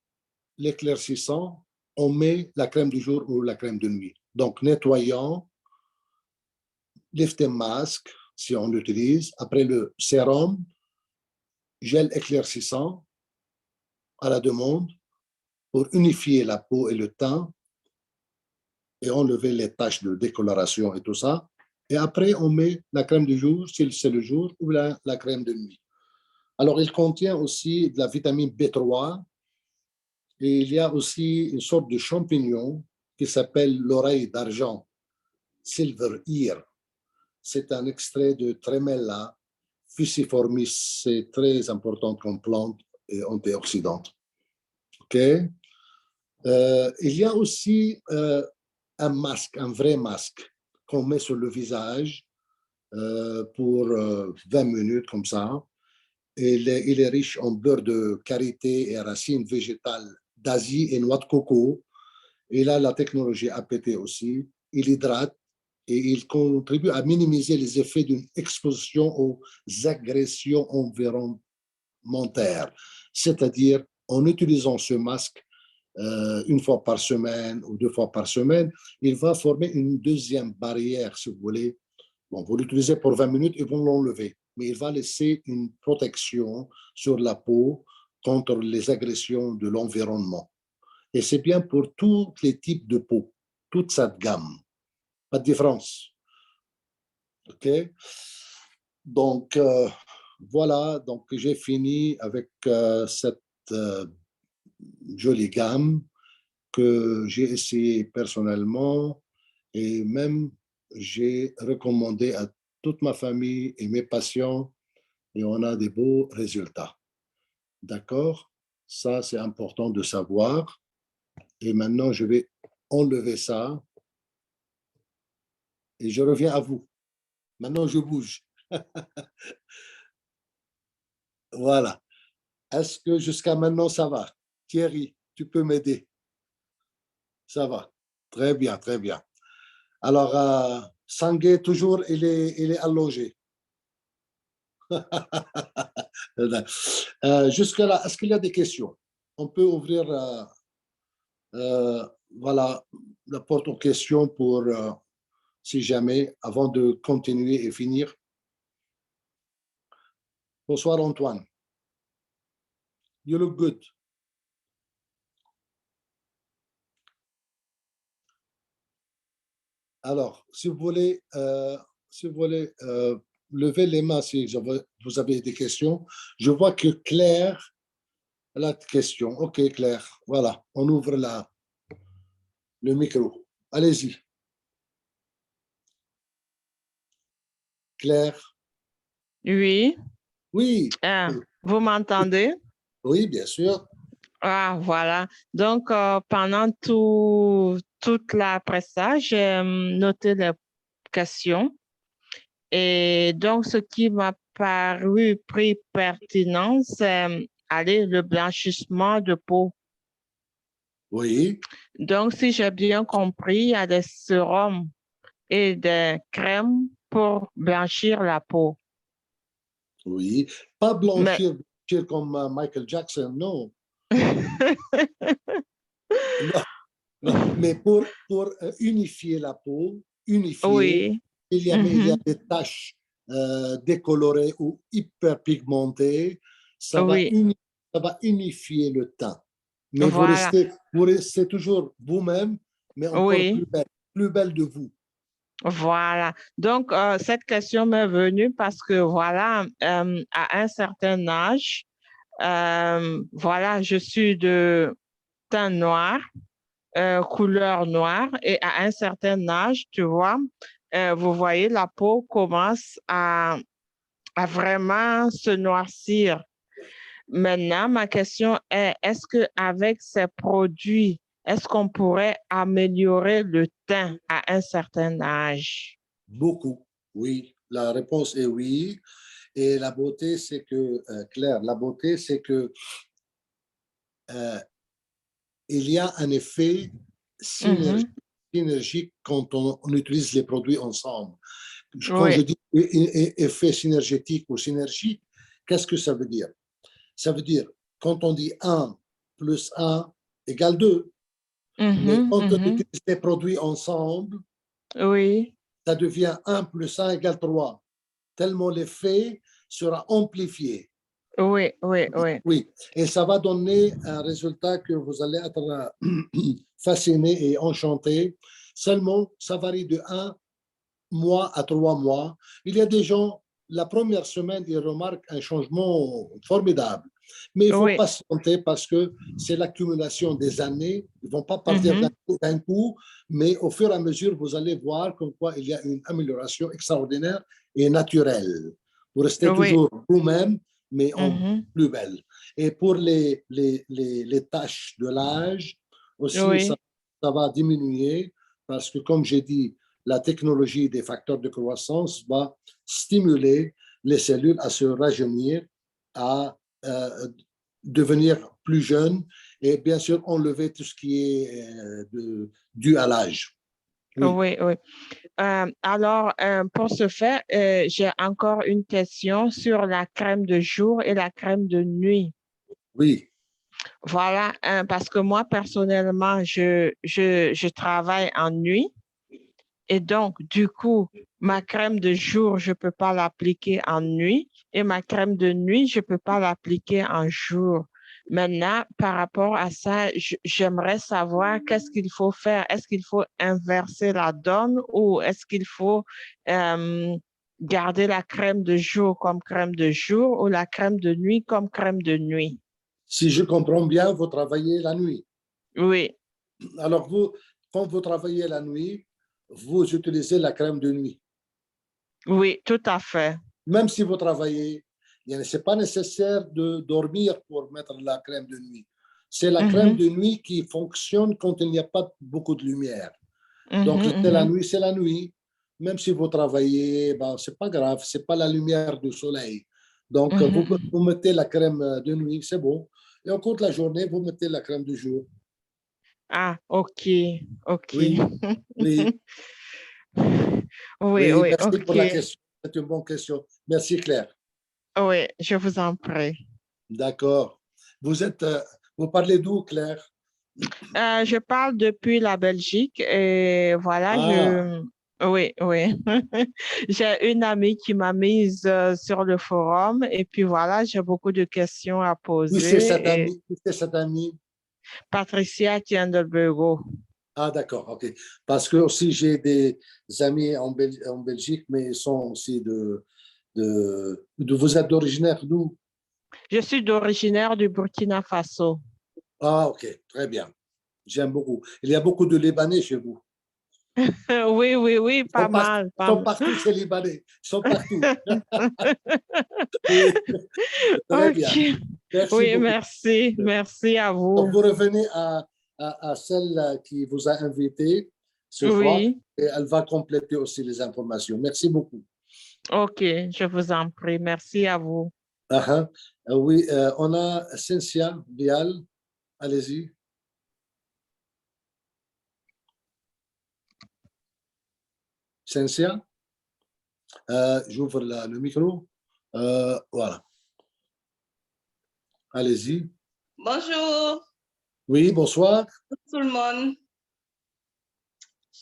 l'éclaircissant, on met la crème du jour ou la crème de nuit. Donc, nettoyant, lifting mask, si on l'utilise. Après le sérum, gel éclaircissant à la demande pour unifier la peau et le teint et enlever les taches de décoloration et tout ça. Et après, on met la crème du jour, si c'est le jour, ou la crème de nuit. Alors, il contient aussi de la vitamine B3 et il y a aussi une sorte de champignon qui s'appelle l'oreille d'argent, silver ear. C'est un extrait de Tremella fusiformis. C'est très important comme plante et antioxydante. OK? Il y a aussi un masque, un vrai masque qu'on met sur le visage pour 20 minutes comme ça. Il est riche en beurre de karité et racines végétales d'Asie et noix de coco. Il a la technologie APT aussi. Il hydrate et il contribue à minimiser les effets d'une exposition aux agressions environnementales. C'est-à-dire, en utilisant ce masque une fois par semaine ou 2 fois par semaine, il va former une deuxième barrière, si vous voulez. Bon, vous l'utilisez pour 20 minutes et vous l'enlevez, mais il va laisser une protection sur la peau contre les agressions de l'environnement. Et c'est bien pour tous les types de peau, toute cette gamme. Pas de différence. OK? Donc, voilà, donc j'ai fini avec cette jolie gamme que j'ai essayé personnellement et même j'ai recommandé à toute ma famille et mes patients et on a des beaux résultats. D'accord? Ça, c'est important de savoir. Et maintenant, je vais enlever ça et je reviens à vous. Maintenant, je bouge. Voilà. Est-ce que jusqu'à maintenant, ça va? Thierry, tu peux m'aider? Ça va. Très bien, très bien. Alors, Sanguet, toujours, il est allongé. Jusque-là, est-ce qu'il y a des questions? On peut ouvrir voilà, la porte aux questions pour, si jamais, avant de continuer et finir. Bonsoir, Antoine. You look good. Alors, si vous voulez lever les mains si vous avez des questions. Je vois que Claire a la question. OK, Claire. Voilà, on ouvre le micro. Allez-y. Claire. Oui. Oui. Vous m'entendez? Oui, bien sûr. Ah, voilà. Donc, pendant toute la pressage, j'ai noté les questions. Et donc, ce qui m'a paru plus pertinent, c'est le blanchissement de peau. Oui. Donc, si j'ai bien compris, il y a des sérums et des crèmes pour blanchir la peau. Oui. Pas blanchir comme Michael Jackson, non. Non, non. Mais pour unifier la peau, Oui. il y a des taches décolorées ou hyperpigmentées, ça Oui. va unifier le teint. Mais Voilà. vous restez toujours vous-même, mais encore Oui. plus belle de vous. Voilà. Donc, cette question m'est venue parce que, voilà, à un certain âge, voilà, je suis de teint noir, couleur noire, et à un certain âge, tu vois, vous voyez, la peau commence à vraiment se noircir. Maintenant, ma question est, est-ce qu'avec ces produits est-ce qu'on pourrait améliorer le teint à un certain âge? Beaucoup, oui. La réponse est oui. Et la beauté, c'est que, Claire, la beauté, c'est que euh, il y a un effet Mhm. synergique quand on utilise les produits ensemble. Quand je Oui, dis effet synergétique ou synergie, qu'est-ce que ça veut dire? Ça veut dire, quand on dit un plus un égale 2, mais mhm, quand on mhm. utilise les produits ensemble, Oui, ça devient un plus un égale 3, tellement l'effet sera amplifié. oui, oui, oui. Oui, et ça va donner un résultat que vous allez être fasciné et enchanté. Seulement, ça varie de un mois à 3 mois. Il y a des gens, la première semaine, ils remarquent un changement formidable. Mais il faut Oui. patienter parce que c'est l'accumulation des années. Ils ne vont pas partir Mhm. d'un coup, mais au fur et à mesure, vous allez voir comme quoi il y a une amélioration extraordinaire et naturelle. Vous restez Oui. toujours vous-même, mais en Mhm. plus belle. Et pour les tâches de l'âge, aussi, Oui. ça va diminuer parce que, comme j'ai dit, la technologie des facteurs de croissance va stimuler les cellules à se rajeunir, à devenir plus jeunes et bien sûr enlever tout ce qui est dû à l'âge. Oui, Oui, oui. Alors, pour ce faire, j'ai encore une question sur la crème de jour et la crème de nuit. oui. Voilà, parce que moi, personnellement, je travaille en nuit et donc, du coup, ma crème de jour, je ne peux pas l'appliquer en nuit et ma crème de nuit, je ne peux pas l'appliquer en jour. Maintenant, par rapport à ça, j'aimerais savoir qu'est-ce qu'il faut faire. Est-ce qu'il faut inverser la donne ou est-ce qu'il faut euh, garder la crème de jour comme crème de jour ou la crème de nuit comme crème de nuit? Si je comprends bien, vous travaillez la nuit. Oui, Alors, vous, quand vous travaillez la nuit, vous utilisez la crème de nuit. oui, tout à fait. Même si vous travaillez, ce n'est pas nécessaire de dormir pour mettre la crème de nuit. C'est la crème Mhm, de nuit qui fonctionne quand il n'y a pas beaucoup de lumière. Donc, mhm, c'est la mhm, nuit, c'est la nuit. Même si vous travaillez, ben, ce n'est pas grave, ce n'est pas la lumière du soleil. Donc, mhm. vous mettez la crème de nuit, c'est bon. Et au cours de la journée, vous mettez la crème du jour. Ah, ok, ok. Oui, oui, Oui, oui. oui, Merci pour ok. la question. C'est une bonne question. Merci, Claire. Oui, je vous en prie. D'accord. Vous êtes, vous parlez d'où, Claire? Je parle depuis la Belgique et voilà, Ah, Oui, oui. J'ai une amie qui m'a mise sur le forum et puis voilà, j'ai beaucoup de questions à oui, c'est poser cet et ami. C'est cet ami. Patricia Tiendelbego. Ah, d'accord, ok. Parce que aussi j'ai des amis en Belgique, mais ils sont aussi vous êtes originaire d'où? Je suis d'originaire du Burkina Faso. Ah, ok, très bien. J'aime beaucoup. Il y a beaucoup de Libanais chez vous. Oui, oui, oui, pas mal, Ils pas sont mal. partout, ces Libanais. Ils sont partout. Oui, très bien. OK. Merci Oui, beaucoup. merci. Merci à Donc, vous. vous revenez à celle qui vous a invité ce soir Oui, et elle va compléter aussi les informations. Merci beaucoup. OK, je vous en prie. Merci à vous. Ah, ah. Oui, on a Cynthia Vial. Allez-y. Cynthia, j'ouvre le micro. Voilà. Allez-y. Bonjour Oui, bonsoir. tout le monde.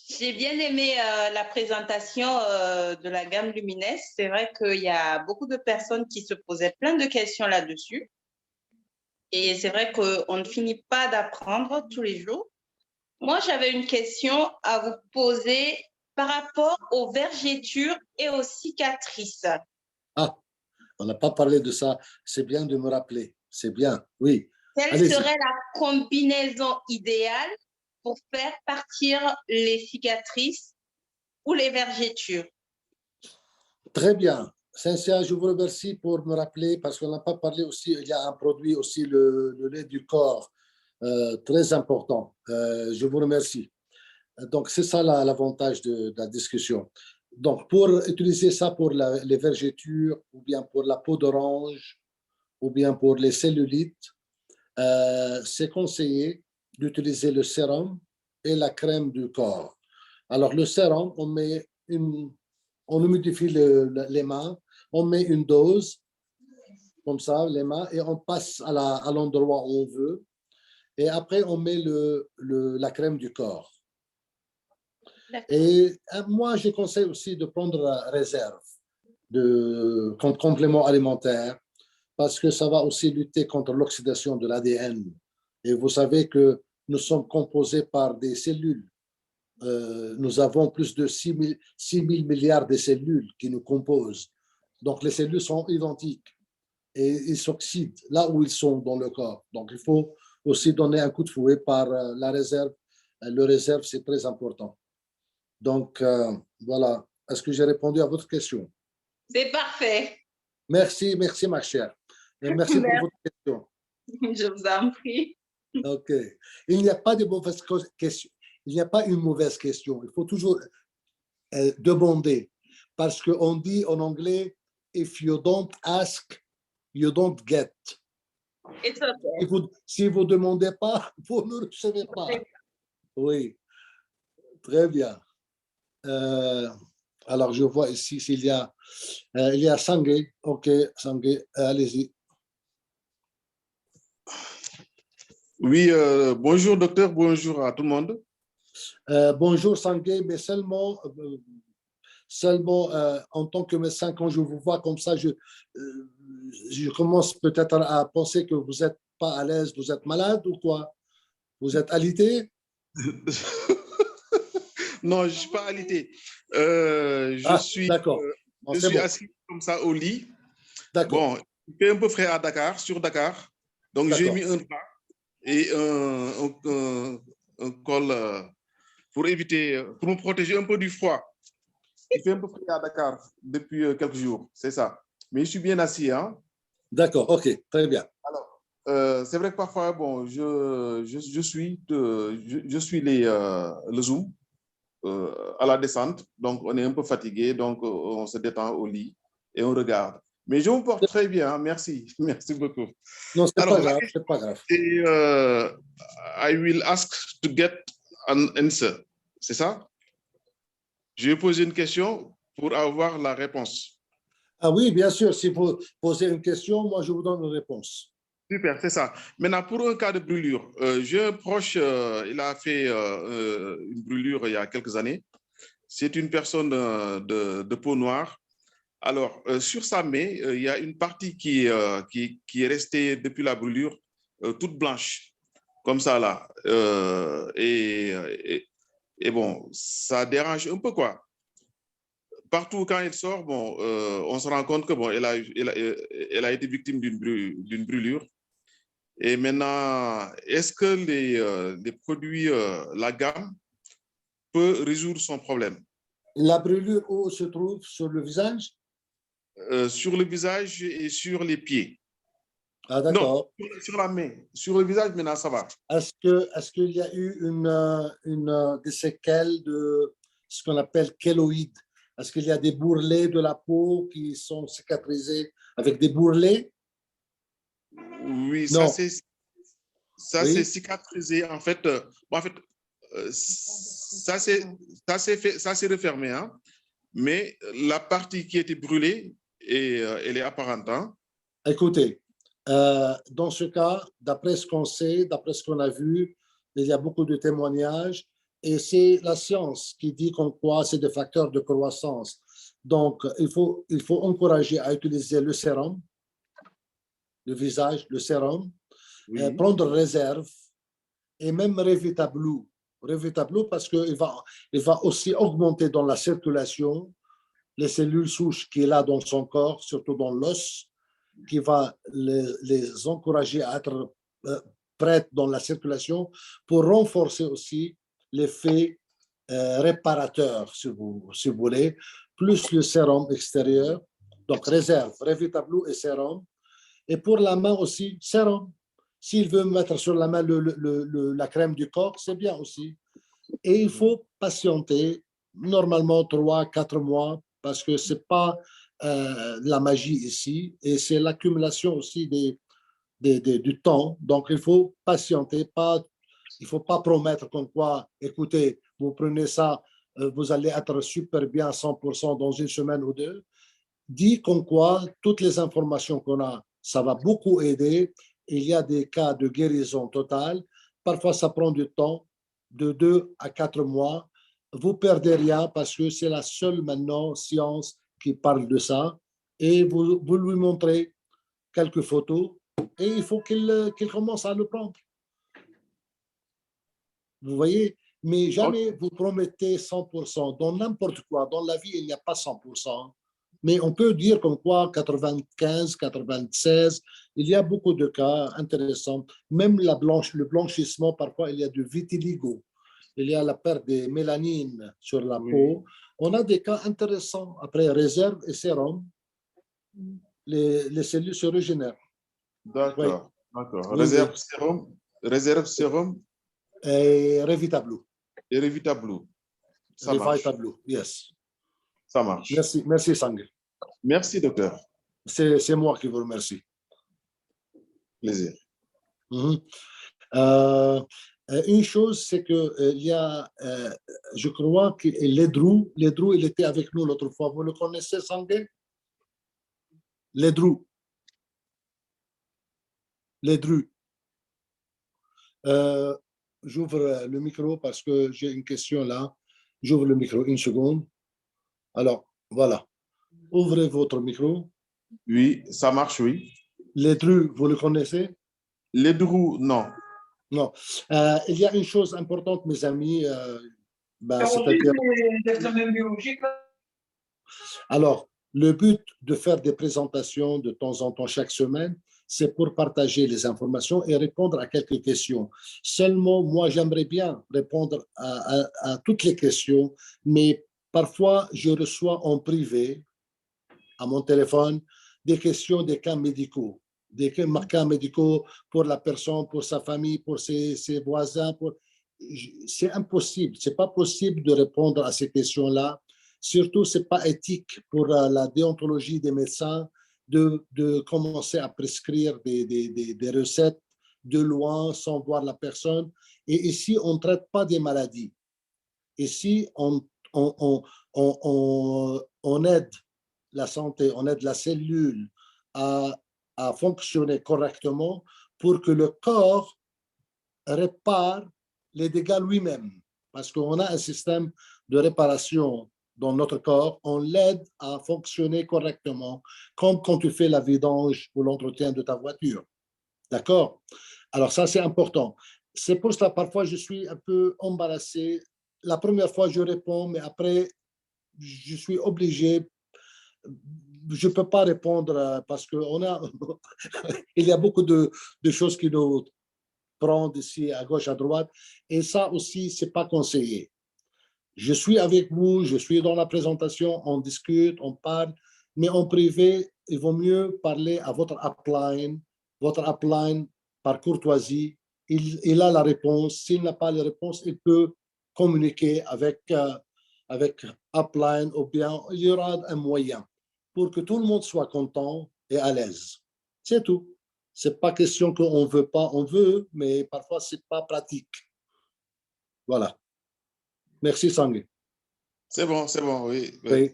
J'ai bien aimé la présentation de la gamme Lumines. C'est vrai qu'il y a beaucoup de personnes qui se posaient plein de questions là-dessus. Et c'est vrai qu'on ne finit pas d'apprendre tous les jours. Moi, j'avais une question à vous poser par rapport aux vergetures et aux cicatrices. Ah, on n'a pas parlé de ça. C'est bien de me rappeler. C'est bien. Oui. Quelle Allez-y. serait la combinaison idéale pour faire partir les cicatrices ou les vergetures? Très bien. Cynthia, je vous remercie pour me rappeler parce qu'on n'a pas parlé aussi. Il y a un produit aussi, le lait du corps. Très important. Je vous remercie. Donc, c'est ça l'avantage de la discussion. Donc, pour utiliser ça pour les vergetures, ou bien pour la peau d'orange, ou bien pour les cellulites, c'est conseillé d'utiliser le sérum et la crème du corps. Alors, le sérum, on humidifie les mains, on met une dose, comme ça, les mains, et on passe à l'endroit où on veut. Et après, on met la crème du corps. Et moi, je conseille aussi de prendre réserve comme complément alimentaire parce que ça va aussi lutter contre l'oxydation de l'ADN. Et vous savez que nous sommes composés par des cellules. Nous avons plus de 6 000 milliards de cellules qui nous composent. Donc, les cellules sont identiques et ils s'oxydent là où ils sont dans le corps. Donc, il faut aussi donner un coup de fouet par la réserve. Le réserve, c'est très important. Donc, voilà. Est-ce que j'ai répondu à votre question? C'est parfait. Merci, merci, ma chère. Et merci pour votre question. Je vous en prie. OK. Il n'y a pas de mauvaise question. Il n'y a pas une mauvaise question. Il faut toujours demander. Parce qu'on dit en anglais, if you don't ask, you don't get. It's okay. Si vous ne demandez pas, vous ne recevez pas. Oui, très bien. Alors, je vois ici s'il y a Sangue. OK, Sangue, allez-y. Oui, bonjour docteur, bonjour à tout le monde. Bonjour Sangue, mais seulement en tant que médecin, quand je vous vois comme ça, je commence peut-être à penser que vous n'êtes pas à l'aise, vous êtes malade ou quoi? Vous êtes alité? Non, je ne suis pas alité. Je suis assis comme ça au lit. D'accord. Bon, il fait un peu frais à Dakar, sur Dakar. Donc, j'ai mis un drap et un col pour me protéger un peu du froid. Il fait un peu frais à Dakar depuis quelques jours, c'est ça. Mais je suis bien assis, hein. D'accord, OK, très bien. Alors, c'est vrai que parfois, bon, je suis le Zoom à la descente, donc on est un peu fatigué, donc on se détend au lit et on regarde. Mais je me porte très bien, merci, merci beaucoup. Non, c'est pas grave, c'est pas grave. Et I will ask to get an answer, c'est ça? Je vais poser une question pour avoir la réponse. Ah oui, bien sûr, si vous posez une question, moi je vous donne une réponse. Super, c'est ça. Maintenant, pour un cas de brûlure, j'ai un proche, il a fait une brûlure il y a quelques années. C'est une personne de peau noire. Alors, sur sa main, il y a une partie qui est restée depuis la brûlure toute blanche, comme ça là. Et bon, ça dérange un peu, quoi. Partout quand il sort, bon, on se rend compte que bon, elle a été victime d'une brûlure. Et maintenant, est-ce que les produits, la gamme, peut résoudre son problème? La brûlure où se trouve sur le visage? Sur le visage et sur les pieds. Ah, d'accord. Non, sur la main. Sur le visage, maintenant, ça va. Est-ce qu'il y a eu des séquelles de ce qu'on appelle kéloïdes? Est-ce qu'il y a des bourrelets de la peau qui sont cicatrisés avec des bourrelets? Oui, non. Ça c'est cicatrisé. En fait, ça s'est refermé, hein? Mais la partie qui était brûlée, elle est apparente. Hein? Écoutez, dans ce cas, d'après ce qu'on sait, d'après ce qu'on a vu, il y a beaucoup de témoignages et c'est la science qui dit qu'en quoi c'est des facteurs de croissance. Donc, il faut encourager à utiliser le sérum, le visage, le sérum, oui. Prendre réserve et même Revita-Blue. Revita-Blue parce qu'il va aussi augmenter dans la circulation les cellules souches qu'il a dans son corps, surtout dans l'os, qui va les encourager à être prêtes dans la circulation pour renforcer aussi l'effet réparateur, si vous voulez, plus le sérum extérieur. Donc, réserve, Revita-Blue et sérum. Et pour la main aussi, sérum. S'il veut mettre sur la main la crème du corps, c'est bien aussi. Et il faut patienter normalement 3, 4 mois parce que ce n'est pas la magie ici et c'est l'accumulation aussi du temps. Donc, il faut patienter. Il ne faut pas promettre comme quoi, écoutez, vous prenez ça, vous allez être super bien à 100% dans une semaine ou deux. Dit comme quoi, toutes les informations qu'on a, ça va beaucoup aider. Il y a des cas de guérison totale. Parfois, ça prend du temps, de 2 à 4 mois. Vous perdez rien parce que c'est la seule maintenant science qui parle de ça. Et vous lui montrez quelques photos et il faut qu'il commence à le prendre. Vous voyez, mais jamais vous promettez 100%. Dans n'importe quoi, dans la vie, il n'y a pas 100%. Mais on peut dire comme quoi 95, 96, il y a beaucoup de cas intéressants. Même le blanchissement, parfois, il y a du vitiligo. Il y a la perte de mélanine sur la peau. On a des cas intéressants. Après réserve et sérum, les cellules se régénèrent. D'accord, d'accord. Oui, Réserve sérum et Revitablo. et Revitablo. Ça marche. Revitablo, yes. Ça marche. Merci Sang. Merci, docteur. C'est moi qui vous remercie. Plaisir. Une chose, c'est que il y a, je crois que Ledru, il était avec nous l'autre fois. Vous le connaissez, Sangue? Ledru. J'ouvre le micro parce que j'ai une question là. J'ouvre le micro, une seconde. Alors, voilà. Ouvrez votre micro. Oui, ça marche, oui. Ledru, vous le connaissez? Ledru, non. Non. Il y a une chose importante, mes amis. C'est-à-dire... Alors, le but de faire des présentations de temps en temps chaque semaine, c'est pour partager les informations et répondre à quelques questions. Seulement, moi, j'aimerais bien répondre à toutes les questions, mais parfois, je reçois en privé, à mon téléphone, des questions des cas médicaux. Des cas médicaux pour la personne, pour sa famille, pour ses voisins. C'est impossible, c'est pas possible de répondre à ces questions-là. Surtout, c'est pas éthique pour la déontologie des médecins de commencer à prescrire des recettes de loin sans voir la personne. Et ici, on ne traite pas des maladies. Ici, on aide la santé, on aide la cellule à fonctionner correctement pour que le corps répare les dégâts lui-même. Parce qu'on a un système de réparation dans notre corps, on l'aide à fonctionner correctement, comme quand tu fais la vidange ou l'entretien de ta voiture. D'accord? Alors ça, c'est important. C'est pour cela, parfois, je suis un peu embarrassé. La première fois, je réponds, mais après, je suis obligé. Je ne peux pas répondre parce qu'il y a beaucoup de choses qui nous prennent ici à gauche, à droite. Et ça aussi, ce n'est pas conseillé. Je suis avec vous, je suis dans la présentation, on discute, on parle, mais en privé, il vaut mieux parler à votre upline par courtoisie. Il a la réponse. S'il n'a pas la réponse, il peut communiquer avec upline ou bien il y aura un moyen pour que tout le monde soit content et à l'aise. C'est tout. Ce n'est pas question qu'on ne veut pas, on veut, mais parfois, ce n'est pas pratique. Voilà. Merci, Sangue. C'est bon, oui. Oui.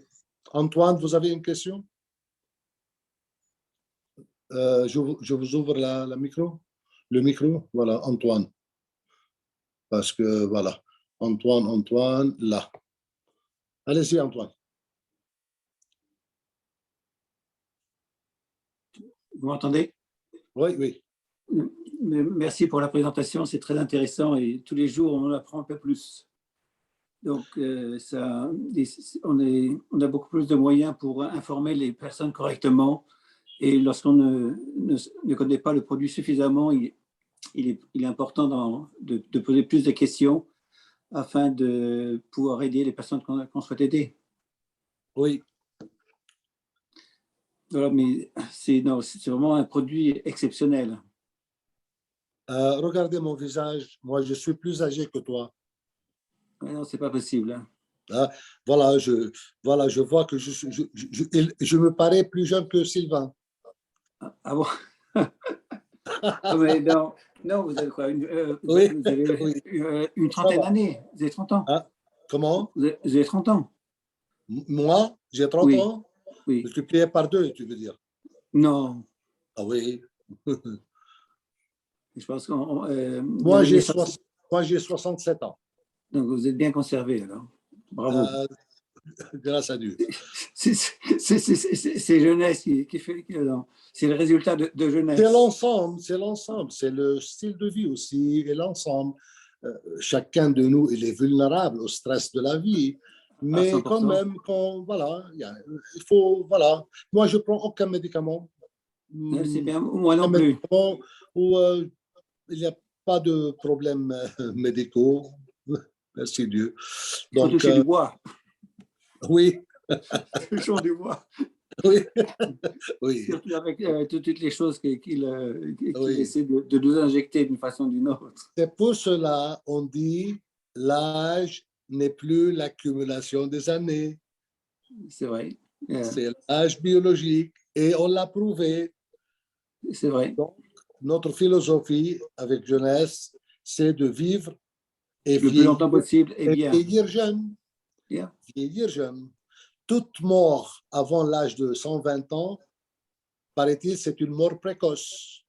Antoine, vous avez une question? Je vous ouvre le micro. Voilà, Antoine. Parce que, voilà, Antoine, là. Allez-y, Antoine. Vous m'entendez? Oui. Merci pour la présentation, c'est très intéressant et tous les jours, on en apprend un peu plus. Donc, on a beaucoup plus de moyens pour informer les personnes correctement. Et lorsqu'on ne connaît pas le produit suffisamment, il est important de poser plus de questions afin de pouvoir aider les personnes qu'on souhaite aider. Oui. Voilà, mais c'est vraiment un produit exceptionnel. Regardez mon visage. Moi, je suis plus âgé que toi. Non, c'est pas possible. Hein. Hein. Voilà, je vois que je me parais plus jeune que Sylvain. Ah bon? Ah, mais non, non, vous avez quoi? Oui, Vous avez oui, une ça trentaine va. d'années. Vous avez 30 ans. Hein? Comment? Vous avez 30 ans. Moi, j'ai 30 Oui, ans. oui. Multiplié par 2, tu veux dire? Non, Ah oui. je pense qu'on. Moi, L'année naissance. moi, j'ai 67 ans. Donc, vous êtes bien conservé, alors. Bravo. Grâce à Dieu. C'est jeunesse qui fait. Non, c'est le résultat de jeunesse. C'est l'ensemble, c'est le style de vie aussi et l'ensemble. Chacun de nous, il est vulnérable au stress de la vie. Mais quand 100%. même, voilà, il faut, voilà. Moi, je prends aucun médicament. C'est bien, moi non Un plus. médicament où il n'y a pas de problèmes médicaux. Merci Dieu. Il faut Donc, toucher du bois. oui, Touchons du bois. oui, oui, Surtout avec toutes les choses qu'il oui. essaie de nous injecter d'une façon ou d'une autre. C'est pour cela on dit l'âge n'est plus l'accumulation des années, C'est vrai. c'est l'âge biologique et on l'a prouvé. C'est vrai. Donc, notre philosophie avec jeunesse, c'est de vivre et Le plus longtemps possible et bien. vieillir jeune. Bien. Vieillir jeune. Toute mort avant l'âge de 120 ans, paraît-il, c'est une mort précoce.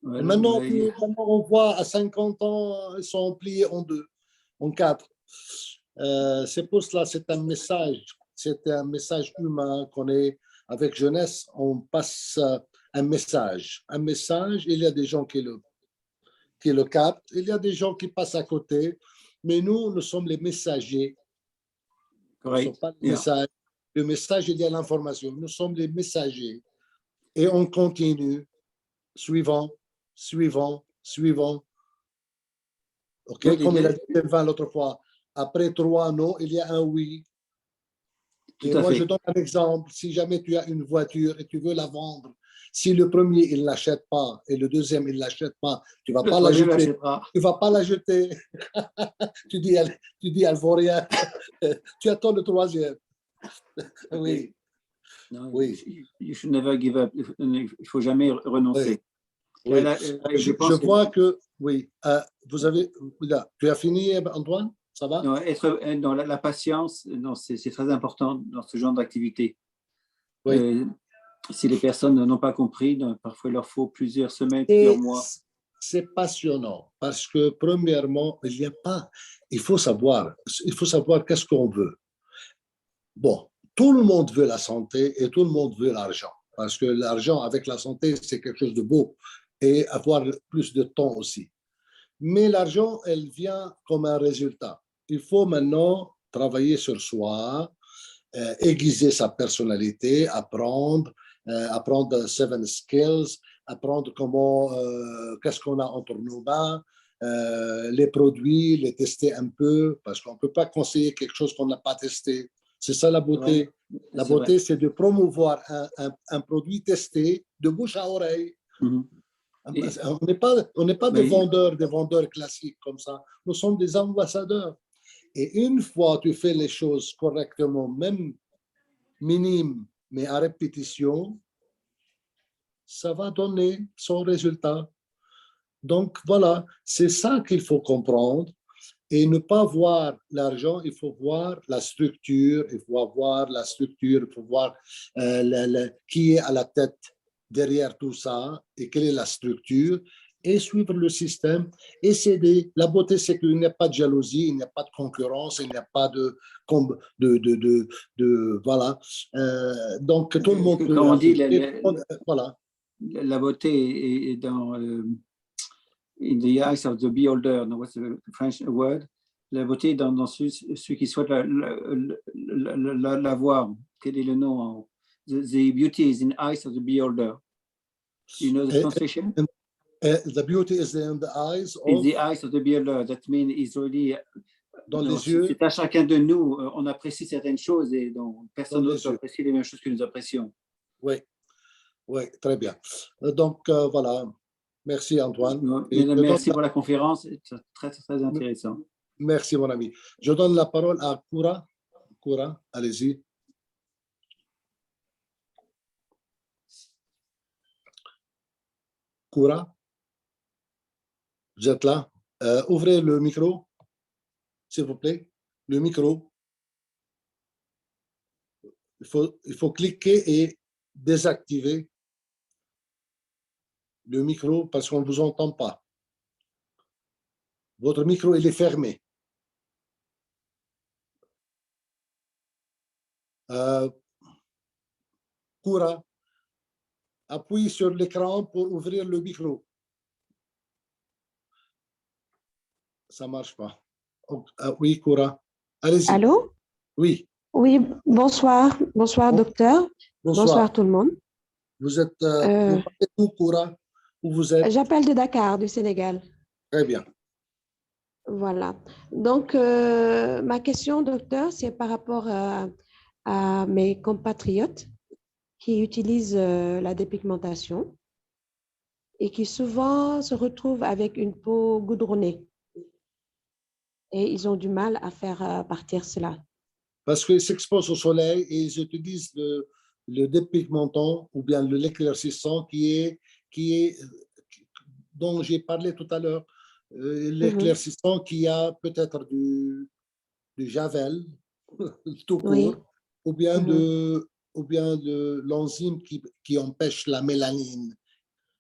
Voilà, Maintenant, mais- on voit à 50 ans, ils sont pliés en deux, en quatre. C'est pour cela, c'est un message humain qu'on est avec jeunesse, on passe un message. Un message, il y a des gens qui le captent, il y a des gens qui passent à côté, mais nous sommes les messagers. Nous ne sommes Correct. pas le Yeah. message. Le message, il y a l'information. Nous sommes les messagers. Et on continue, suivant. OK? Oui, Comme il a dit Sylvain l'autre fois, après 3 non, il y a un oui. Tout Et à moi, fait. je donne un exemple. Si jamais tu as une voiture et tu veux la vendre, si le premier, il ne l'achète pas et le deuxième, il ne l'achète pas, tu ne vas Le pas la troisième jeter. l'achètera. Tu ne vas pas la jeter. tu dis, elle ne vaut rien. Tu attends le troisième. Oui, Non, oui. you should never give up. Il ne faut jamais renoncer. Oui. Là, Je pense vois que, oui, tu as fini, Antoine? Ça va? non, être dans la patience, non, c'est très important dans ce genre d'activité. Oui. Si les personnes n'ont pas compris, parfois il leur faut plusieurs semaines, plusieurs mois. C'est passionnant parce que premièrement, il faut savoir qu'est-ce qu'on veut. Bon, tout le monde veut la santé et tout le monde veut l'argent parce que l'argent avec la santé, c'est quelque chose de beau et avoir plus de temps aussi. Mais l'argent, elle vient comme un résultat. Il faut maintenant travailler sur soi, aiguiser sa personnalité, apprendre 7 skills, apprendre qu'est-ce qu'on a entre nos mains, les produits, les tester un peu, parce qu'on ne peut pas conseiller quelque chose qu'on n'a pas testé. C'est ça la beauté. La beauté, c'est de promouvoir un produit testé de bouche à oreille. On n'est pas des vendeurs classiques comme ça. Nous sommes des ambassadeurs. Et une fois tu fais les choses correctement, même minimes, mais à répétition, ça va donner son résultat. Donc voilà, c'est ça qu'il faut comprendre et ne pas voir l'argent, il faut voir la structure, il faut voir qui est à la tête derrière tout ça et quelle est la structure et suivre le système et s'aider. La beauté, c'est qu'il n'y a pas de jalousie, il n'y a pas de concurrence, il n'y a pas de voilà. Donc, tout le monde peut... Comme on dit, voilà. La beauté est dans... in the eyes of the beholder, no, what's the French word? La beauté dans celui qui souhaite la voir. Quel est le nom? The beauty is in the eyes of the beholder. You know the translation? The beauty is in the eyes of... In the eyes of the beholder. That means Israeli. Dans les yeux. C'est à chacun de nous. On apprécie certaines choses et donc personne d'autre apprécie les mêmes choses que nous apprécions. Oui, oui, très bien. Donc, voilà. Merci Antoine. Et Mesdames, je merci donne- pour la conférence, c'est très, très intéressant. Merci mon ami. Je donne la parole à Koura. Koura, allez-y. Koura, vous êtes là? Ouvrez le micro, s'il vous plaît. Le micro. Il faut cliquer et désactiver le micro parce qu'on ne vous entend pas. Votre micro, il est fermé. Koura, appuyez sur l'écran pour ouvrir le micro. Ça ne marche pas. Oui, Koura. Allez-y. Allô? Oui, Oui, bonsoir. Bonsoir, Bon- docteur. bonsoir. Bonsoir tout le monde. Vous êtes Euh, vous parlez d'où, Koura? Où vous êtes? J'appelle de Dakar, du Sénégal. Très bien. Voilà. Donc, ma question, docteur, c'est par rapport à mes compatriotes qui utilisent la dépigmentation et qui souvent se retrouvent avec une peau goudronnée. Et ils ont du mal à faire partir cela. Parce qu'ils s'exposent au soleil et ils utilisent le dépigmentant ou bien l'éclaircissant dont j'ai parlé tout à l'heure. L'éclaircissant qui a peut-être du javel, tout Oui. court, ou bien de l'enzyme qui empêche la mélanine,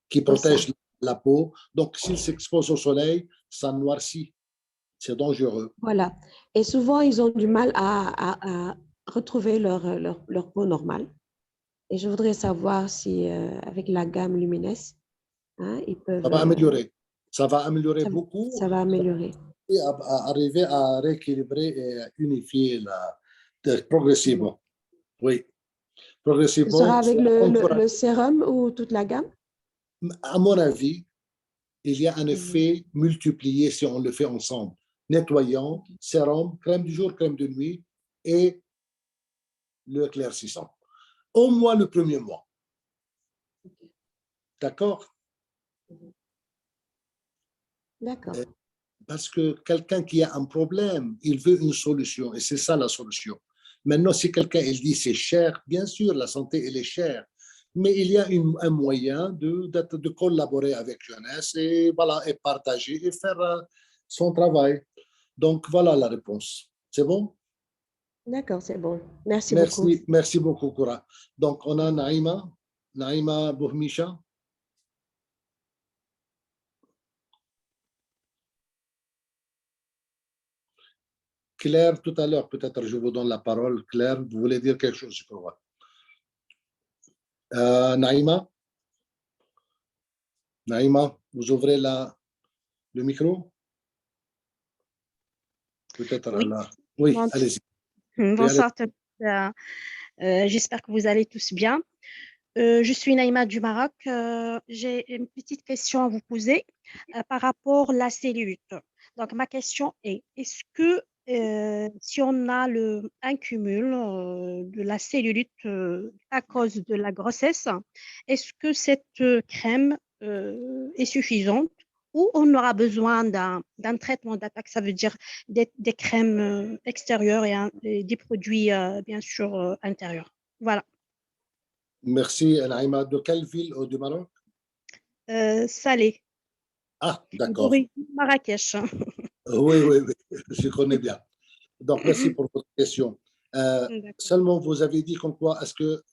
qui protège la peau. Donc, s'il s'expose au soleil, ça noircit. C'est dangereux. Voilà. Et souvent, ils ont du mal à retrouver leur peau normale. Et je voudrais savoir si, avec la gamme Lumines, hein, ils peuvent. Ça va améliorer. Ça va améliorer Ça, beaucoup. ça va améliorer. Et arriver à rééquilibrer et à unifier progressivement. Oui, Ce progressivement. sera avec le sérum ou toute la gamme? À mon avis, il y a un effet multiplié si on le fait ensemble. Nettoyant, sérum, crème du jour, crème de nuit et le éclaircissant. Au moins le premier mois. D'accord? D'accord. Parce que quelqu'un qui a un problème, il veut une solution et c'est ça la solution. Maintenant, si quelqu'un il dit c'est cher, bien sûr, la santé elle est chère, mais il y a un moyen de collaborer avec Jeunesse et voilà et partager et faire son travail. Donc voilà la réponse. C'est bon? D'accord, c'est bon. Merci beaucoup. Merci beaucoup, Koura. Donc on a Naïma Bourmicha. Claire, tout à l'heure, peut-être je vous donne la parole. Claire, vous voulez dire quelque chose, je crois. Naïma, vous ouvrez le micro? Peut-être Oui, là. Oui, allez-y. bonsoir. J'espère que vous allez tous bien. Je suis Naïma du Maroc. J'ai une petite question à vous poser par rapport à la cellulite. Donc, ma question est, est-ce que si on a un cumul de la cellulite à cause de la grossesse, est-ce que cette crème est suffisante ou on aura besoin d'un traitement d'attaque, ça veut dire des crèmes extérieures et des produits, bien sûr, intérieurs. Voilà. Merci, Naïma. De quelle ville du Maroc? Salé. Ah, d'accord. Marrakech. Oui, je connais bien. Donc, merci pour votre question. Seulement, vous avez dit comme quoi, est-ce que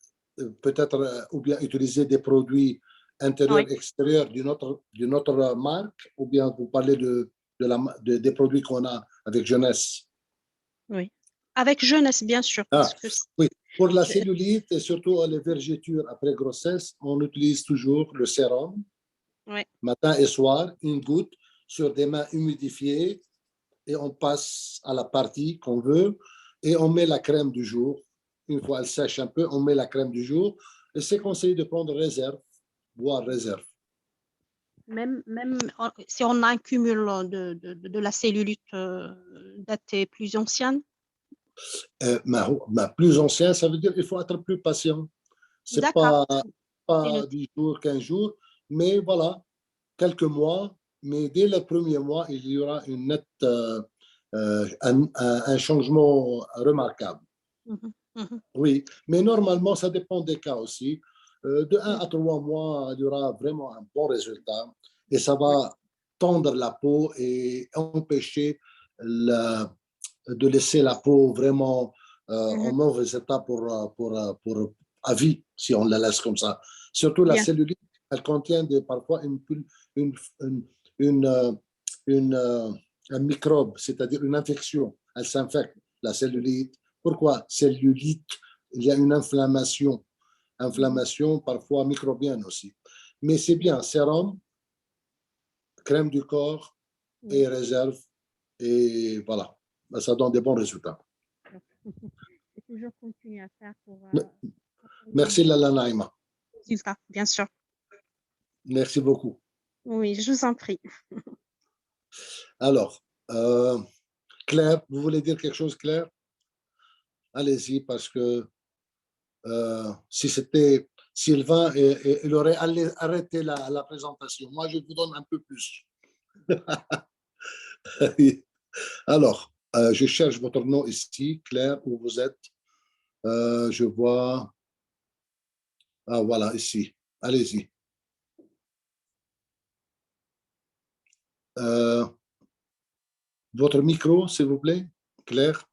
peut-être, ou bien utiliser des produits intérieurs, extérieurs d'une autre marque, ou bien vous parlez des produits qu'on a avec Jeunesse? Oui, avec Jeunesse, bien sûr. Parce que oui, pour la cellulite et surtout les vergetures après grossesse, on utilise toujours le sérum, matin et soir, une goutte sur des mains humidifiées et on passe à la partie qu'on veut et on met la crème du jour. Une fois elle sèche un peu, on met la crème du jour et c'est conseillé de prendre réserve, boire réserve. Même si on a un cumul de la cellulite datée plus ancienne? Plus ancien, ça veut dire qu'il faut être plus patient. C'est pas 10 jours, 15 jours, mais voilà, quelques mois, mais dès le premier mois, il y aura une nette, un changement remarquable. Oui, mais normalement, ça dépend des cas aussi. De 1 à 3 mois, il y aura vraiment un bon résultat et ça va tendre la peau et empêcher de laisser la peau vraiment en mauvais état pour à vie, si on la laisse comme ça. Surtout la cellulite, elle contient parfois un microbe, c'est-à-dire une infection. Elle s'infecte, la cellulite. Pourquoi cellulite? Il y a une inflammation parfois microbienne aussi. Mais c'est bien, sérum, crème du corps et réserve, et voilà, ça donne des bons résultats. Et toujours continuer à faire pour... Merci Lala Naïma. Bien sûr. Merci beaucoup. Oui, je vous en prie. Alors, Claire, vous voulez dire quelque chose, Claire? Allez-y, parce que si c'était Sylvain, il aurait arrêté la présentation. Moi, je vous donne un peu plus. Alors, je cherche votre nom ici, Claire, où vous êtes. Je vois. Ah, voilà, ici. Allez-y. Votre micro, s'il vous plaît, Claire.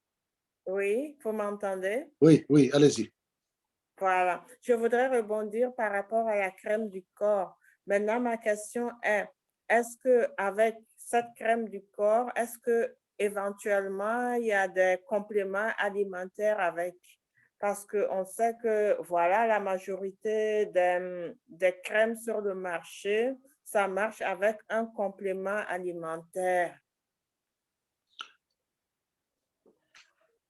Oui, vous m'entendez? Oui, oui, allez-y. Voilà. Je voudrais rebondir par rapport à la crème du corps. Maintenant, ma question est-ce qu'avec cette crème du corps, est-ce que éventuellement il y a des compléments alimentaires avec? Parce qu'on sait que, voilà, la majorité des crèmes sur le marché, ça marche avec un complément alimentaire.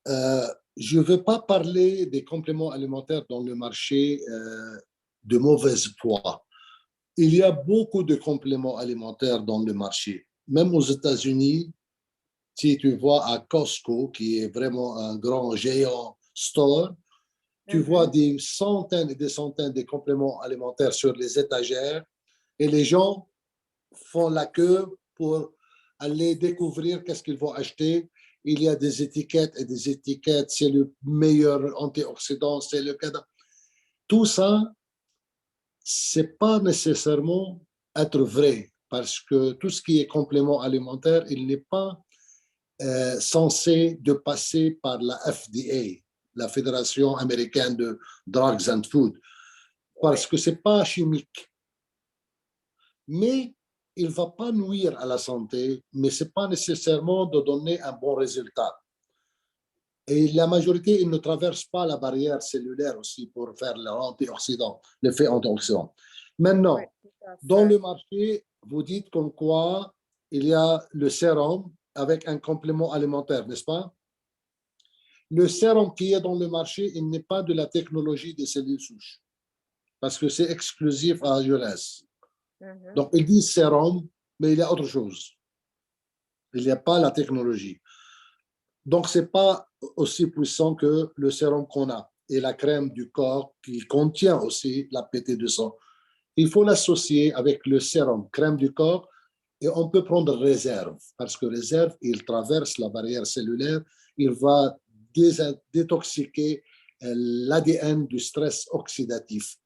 Je ne veux pas parler des compléments alimentaires dans le marché de mauvaise foi. Il y a beaucoup de compléments alimentaires dans le marché. Même aux États-Unis, si tu vois à Costco, qui est vraiment un grand géant store, tu vois des centaines et des centaines de compléments alimentaires sur les étagères et les gens font la queue pour aller découvrir qu'est-ce qu'ils vont acheter. Il y a des étiquettes et des étiquettes, c'est le meilleur antioxydant, c'est le cadavre. Tout ça, c'est pas nécessairement être vrai parce que tout ce qui est complément alimentaire, il n'est pas censé de passer par la FDA, la Fédération américaine de Drugs and Food, parce que c'est pas chimique. Mais il ne va pas nuire à la santé, mais ce n'est pas nécessairement de donner un bon résultat. Et la majorité, ils ne traversent pas la barrière cellulaire aussi pour faire l'antioxydant, l'effet antioxydant. Maintenant, dans le marché, vous dites comme quoi il y a le sérum avec un complément alimentaire, n'est-ce pas? Le sérum qui est dans le marché, il n'est pas de la technologie des cellules souches, parce que c'est exclusif à jeunesse. Donc, ils disent sérum, mais il y a autre chose. Il n'y a pas la technologie. Donc, ce n'est pas aussi puissant que le sérum qu'on a et la crème du corps qui contient aussi la PT200. Il faut l'associer avec le sérum, crème du corps, et on peut prendre réserve, parce que réserve, il traverse la barrière cellulaire, il va détoxiquer l'ADN du stress oxydatif.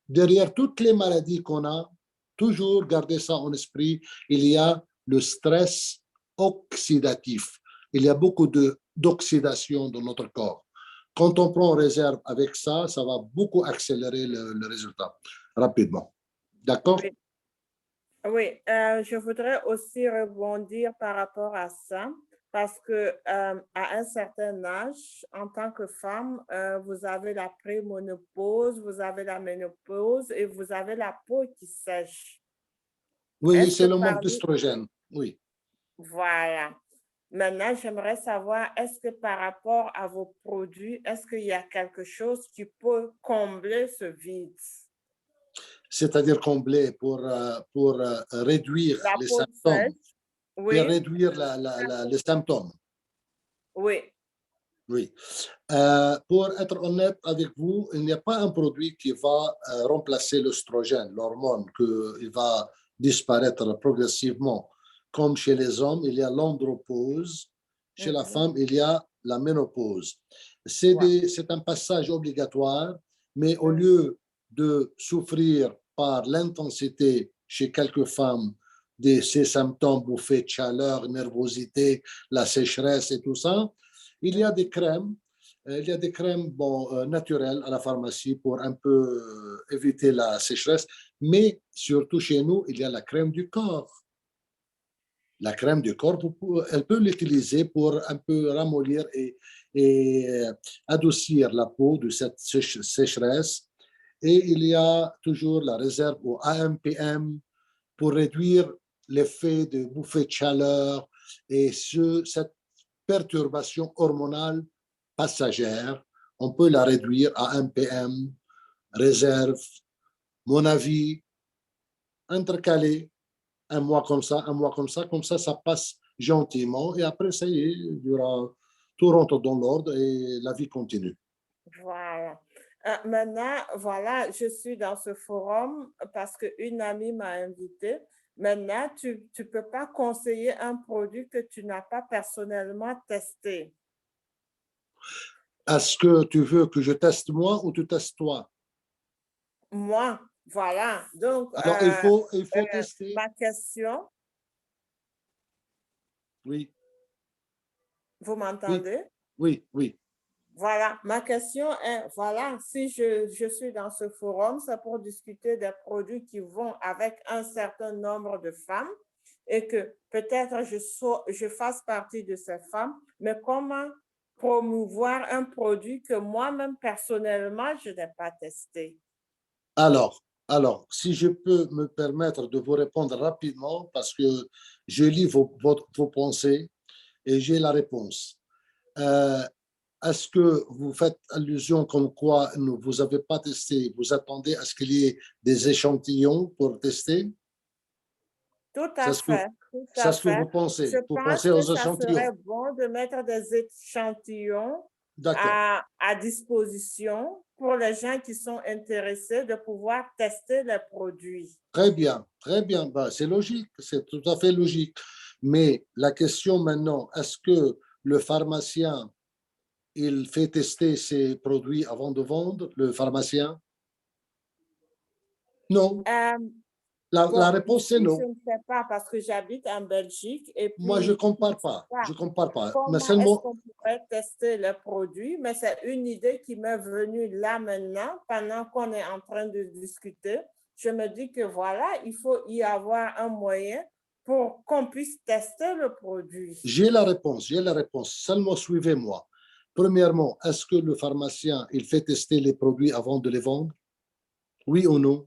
Derrière toutes les maladies qu'on a, toujours garder ça en esprit, il y a le stress oxydatif. Il y a beaucoup d'oxydation dans notre corps. Quand on prend réserve avec ça, ça va beaucoup accélérer le résultat rapidement. D'accord? Oui, oui. Je voudrais aussi rebondir par rapport à ça, parce que à un certain âge, en tant que femme, vous avez la préménopause, vous avez la ménopause et vous avez la peau qui sèche. Oui, c'est le manque d'estrogène. Oui. Voilà. Maintenant, j'aimerais savoir, est-ce que par rapport à vos produits, est-ce qu'il y a quelque chose qui peut combler ce vide? C'est-à-dire combler pour réduire les symptômes. Oui. Et réduire les symptômes. Oui. Oui. Pour être honnête avec vous, il n'y a pas un produit qui va remplacer l'œstrogène, l'hormone, qu'il va disparaître progressivement. Comme chez les hommes, il y a l'andropause. Chez la femme, il y a la ménopause. C'est un passage obligatoire, mais au lieu de souffrir par l'intensité chez quelques femmes de ces symptômes, bouffées de chaleur, nervosité, la sécheresse et tout ça, il y a des crèmes. Il y a des crèmes naturelles à la pharmacie pour un peu éviter la sécheresse, mais surtout chez nous, il y a la crème du corps. La crème du corps, elle peut l'utiliser pour un peu ramollir et adoucir la peau de cette sécheresse. Et il y a toujours la réserve au AMPM pour réduire l'effet de bouffée de chaleur et cette perturbation hormonale passagère. On peut la réduire à AMPM, réserve, mon avis, intercalé. Un mois comme ça, ça passe gentiment et après, ça y est, tout rentre dans l'ordre et la vie continue. Voilà. Maintenant, voilà, je suis dans ce forum parce qu'une amie m'a invité. Maintenant, tu ne peux pas conseiller un produit que tu n'as pas personnellement testé. Est-ce que tu veux que je teste moi ou tu testes toi? Moi, voilà. Donc, alors, il faut tester. Ma question. Oui. Vous m'entendez? Oui, oui. Voilà, ma question est, voilà, si je suis dans ce forum, c'est pour discuter des produits qui vont avec un certain nombre de femmes et que peut-être je fasse partie de ces femmes, mais comment promouvoir un produit que moi-même personnellement, je n'ai pas testé? Alors, si je peux me permettre de vous répondre rapidement, parce que je lis vos pensées et j'ai la réponse. Est-ce que vous faites allusion comme quoi vous n'avez pas testé, vous attendez à ce qu'il y ait des échantillons pour tester? Tout à fait. C'est ce que vous pensez. Je vous pense pensez que aux ça échantillons. serait bon de mettre des échantillons à disposition pour les gens qui sont intéressés de pouvoir tester les produits. Très bien, très bien. Ben, c'est logique, c'est tout à fait logique. Mais la question maintenant, est-ce que le pharmacien, il fait tester ses produits avant de vendre, le pharmacien? Non. La réponse est non. Je ne sais pas parce que j'habite en Belgique et puis moi je compare pas. Je compare pas. Comment mais seulement est-ce qu'on pourrait tester le produit? Mais c'est une idée qui m'est venue là maintenant pendant qu'on est en train de discuter. Je me dis que voilà, il faut y avoir un moyen pour qu'on puisse tester le produit. J'ai la réponse. Seulement suivez-moi. Premièrement, est-ce que le pharmacien, il fait tester les produits avant de les vendre? Oui ou non?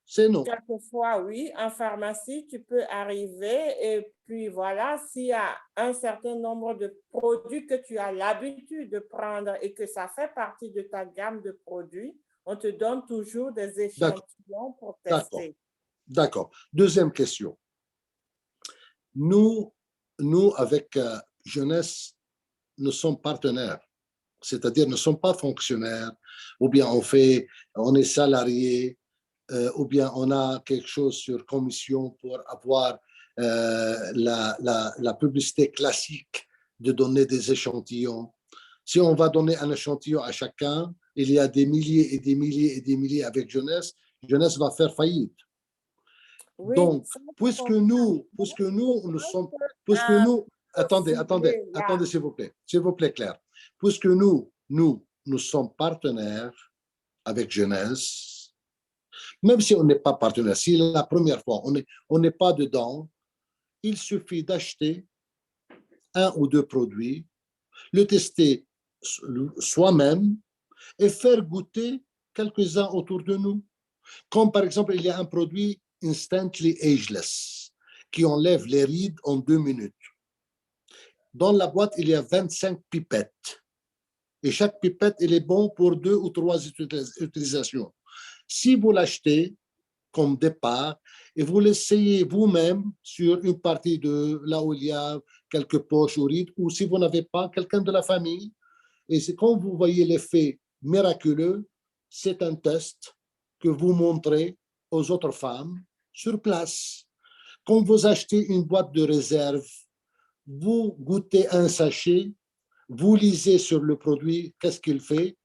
C'est non. Quelquefois, oui. En pharmacie, tu peux arriver et puis voilà, s'il y a un certain nombre de produits que tu as l'habitude de prendre et que ça fait partie de ta gamme de produits, on te donne toujours des échantillons pour tester. D'accord. Deuxième question. Nous avec Jeunesse, nous sommes partenaires. C'est-à-dire, nous ne sommes pas fonctionnaires, ou bien on est salarié, ou bien on a quelque chose sur commission pour avoir la publicité classique de donner des échantillons. Si on va donner un échantillon à chacun, il y a des milliers et des milliers et des milliers avec Jeunesse va faire faillite. Oui, donc, puisque nous attendez, s'il vous plaît, Claire, puisque nous sommes partenaires avec Jeunesse, même si on n'est pas partenaire, si la première fois on n'est pas dedans, il suffit d'acheter un ou deux produits, le tester soi-même et faire goûter quelques-uns autour de nous. Comme par exemple, il y a un produit Instantly Ageless qui enlève les rides en 2 minutes. Dans la boîte, il y a 25 pipettes. Et chaque pipette, elle est bonne pour 2 ou 3 utilisations. Si vous l'achetez comme départ et vous l'essayez vous-même sur une partie de là où il y a quelques poches ou rides, ou si vous n'avez pas quelqu'un de la famille, et c'est quand vous voyez l'effet miraculeux, c'est un test que vous montrez aux autres femmes sur place. Quand vous achetez une boîte de réserve, vous goûtez un sachet, vous lisez sur le produit, qu'est-ce qu'il fait,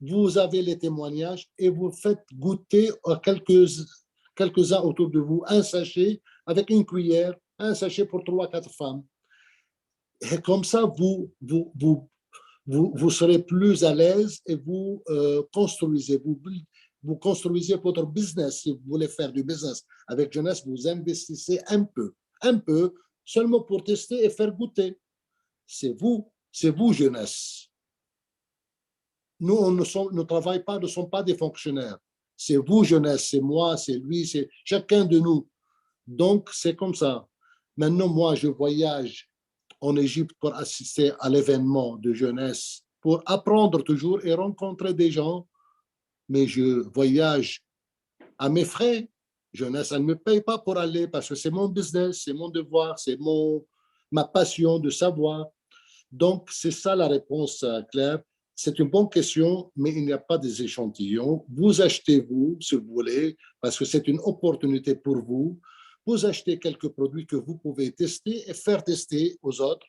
vous avez les témoignages et vous faites goûter à quelques-uns autour de vous un sachet avec une cuillère, un sachet pour 3-4 femmes. Et comme ça, vous serez plus à l'aise et vous vous construisez votre business. Si vous voulez faire du business avec jeunesse, vous investissez un peu, seulement pour tester et faire goûter. C'est vous, jeunesse. Nous, on ne travaille pas, ne sommes pas des fonctionnaires. C'est vous, jeunesse, c'est moi, c'est lui, c'est chacun de nous. Donc, c'est comme ça. Maintenant, moi, je voyage en Égypte pour assister à l'événement de jeunesse, pour apprendre toujours et rencontrer des gens, mais je voyage à mes frais. Jeunesse, elle ne me paye pas pour aller parce que c'est mon business, c'est mon devoir, c'est ma passion de savoir. Donc, c'est ça la réponse, Claire. C'est une bonne question, mais il n'y a pas des échantillons. Vous achetez, vous, si vous voulez, parce que c'est une opportunité pour vous. Vous achetez quelques produits que vous pouvez tester et faire tester aux autres,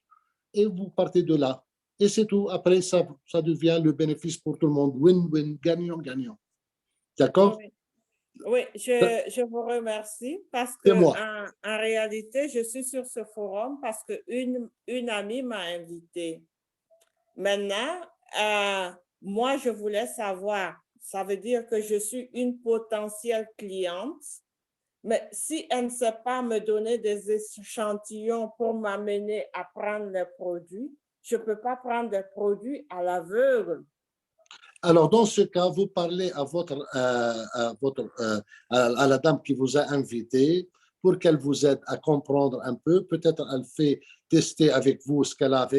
et vous partez de là. Et c'est tout. Après, ça devient le bénéfice pour tout le monde. Win-win, gagnant-gagnant. D'accord? Oui, oui, je vous remercie parce que C'est moi. en réalité, je suis sur ce forum parce qu'une amie m'a invitée. Maintenant, moi, je voulais savoir, ça veut dire que je suis une potentielle cliente, mais si elle ne sait pas me donner des échantillons pour m'amener à prendre les produits, je ne peux pas prendre des produits à l'aveugle. Alors, dans ce cas, vous parlez à la dame qui vous a invité pour qu'elle vous aide à comprendre un peu. Peut-être elle fait tester avec vous ce qu'elle a.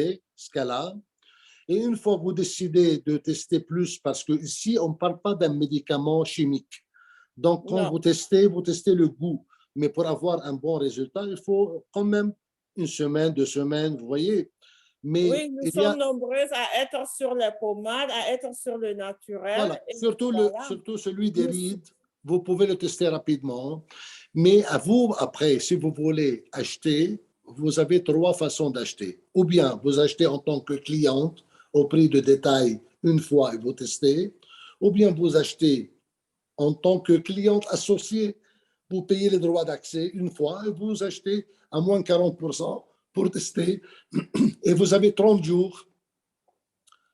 Et une fois que vous décidez de tester plus, parce que ici, on ne parle pas d'un médicament chimique. Donc, quand vous testez le goût. Mais pour avoir un bon résultat, il faut quand même une semaine, 2 semaines, vous voyez. Mais oui, nous sommes nombreuses à être sur les pommades, à être sur le naturel. Voilà, surtout celui des rides, vous pouvez le tester rapidement. Mais à vous, après, si vous voulez acheter, vous avez 3 façons d'acheter. Ou bien vous achetez en tant que cliente au prix de détail une fois et vous testez. Ou bien vous achetez en tant que cliente associée, vous payez les droits d'accès une fois et vous achetez à moins 40% pour tester. Et vous avez 30 jours.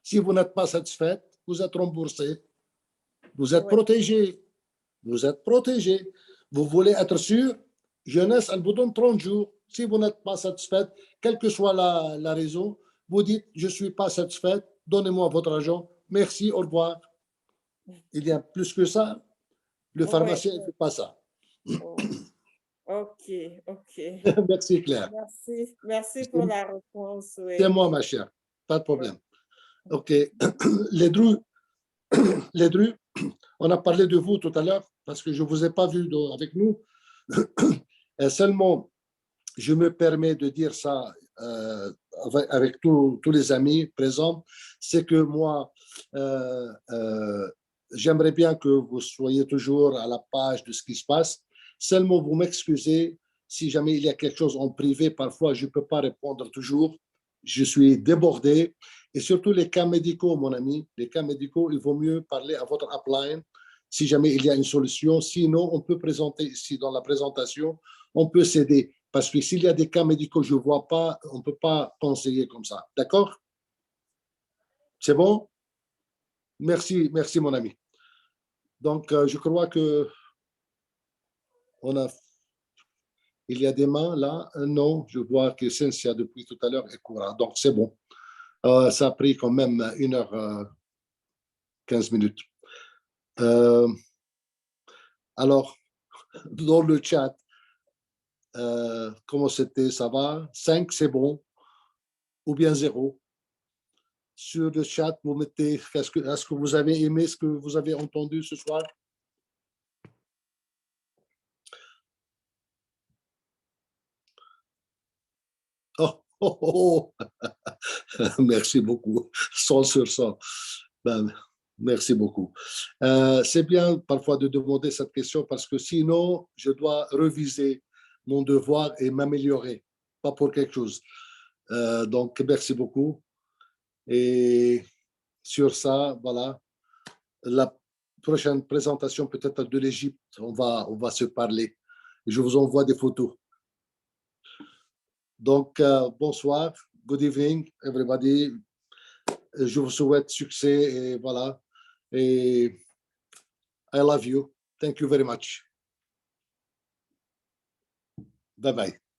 Si vous n'êtes pas satisfait, vous êtes remboursé. Vous êtes protégé. Vous êtes protégé. Vous voulez être sûr, jeunesse, elle vous donne 30 jours. Si vous n'êtes pas satisfait, quelle que soit la raison, vous dites, je ne suis pas satisfait, donnez-moi votre argent, merci, au revoir. Il y a plus que ça. Le pharmacien ne fait pas ça. OK. Merci, Claire. Merci pour la réponse. Oui. C'est moi, ma chère. Pas de problème. OK. Les Drus, on a parlé de vous tout à l'heure parce que je ne vous ai pas vu avec nous. Seulement, je me permets de dire ça avec tous les amis présents, c'est que moi, j'aimerais bien que vous soyez toujours à la page de ce qui se passe. Seulement, vous m'excusez si jamais il y a quelque chose en privé. Parfois, je ne peux pas répondre toujours. Je suis débordé. Et surtout les cas médicaux, mon ami. Les cas médicaux, il vaut mieux parler à votre upline si jamais il y a une solution. Sinon, on peut présenter ici dans la présentation, on peut s'aider. Parce que s'il y a des cas médicaux, je ne vois pas, on ne peut pas conseiller comme ça. D'accord? C'est bon? Merci, mon ami. Donc, je crois que il y a des mains là. Non, je vois que Cynthia depuis tout à l'heure est courant. Donc, c'est bon. Ça a pris quand même 1h15. Alors, dans le chat, comment c'était? Ça va? 5, c'est bon? Ou bien 0? Sur le chat, vous mettez, est-ce que vous avez aimé ce que vous avez entendu ce soir? Oh. Merci beaucoup. 100 sur 100. Ben, Merci beaucoup. C'est bien parfois de demander cette question parce que sinon, je dois reviser mon devoir et m'améliorer, pas pour quelque chose. Donc, merci beaucoup. Et sur ça, voilà, la prochaine présentation peut-être de l'Égypte, on va se parler. Je vous envoie des photos. Donc, bonsoir, good evening, everybody. Je vous souhaite succès et voilà. Et I love you. Thank you very much. Bye bye.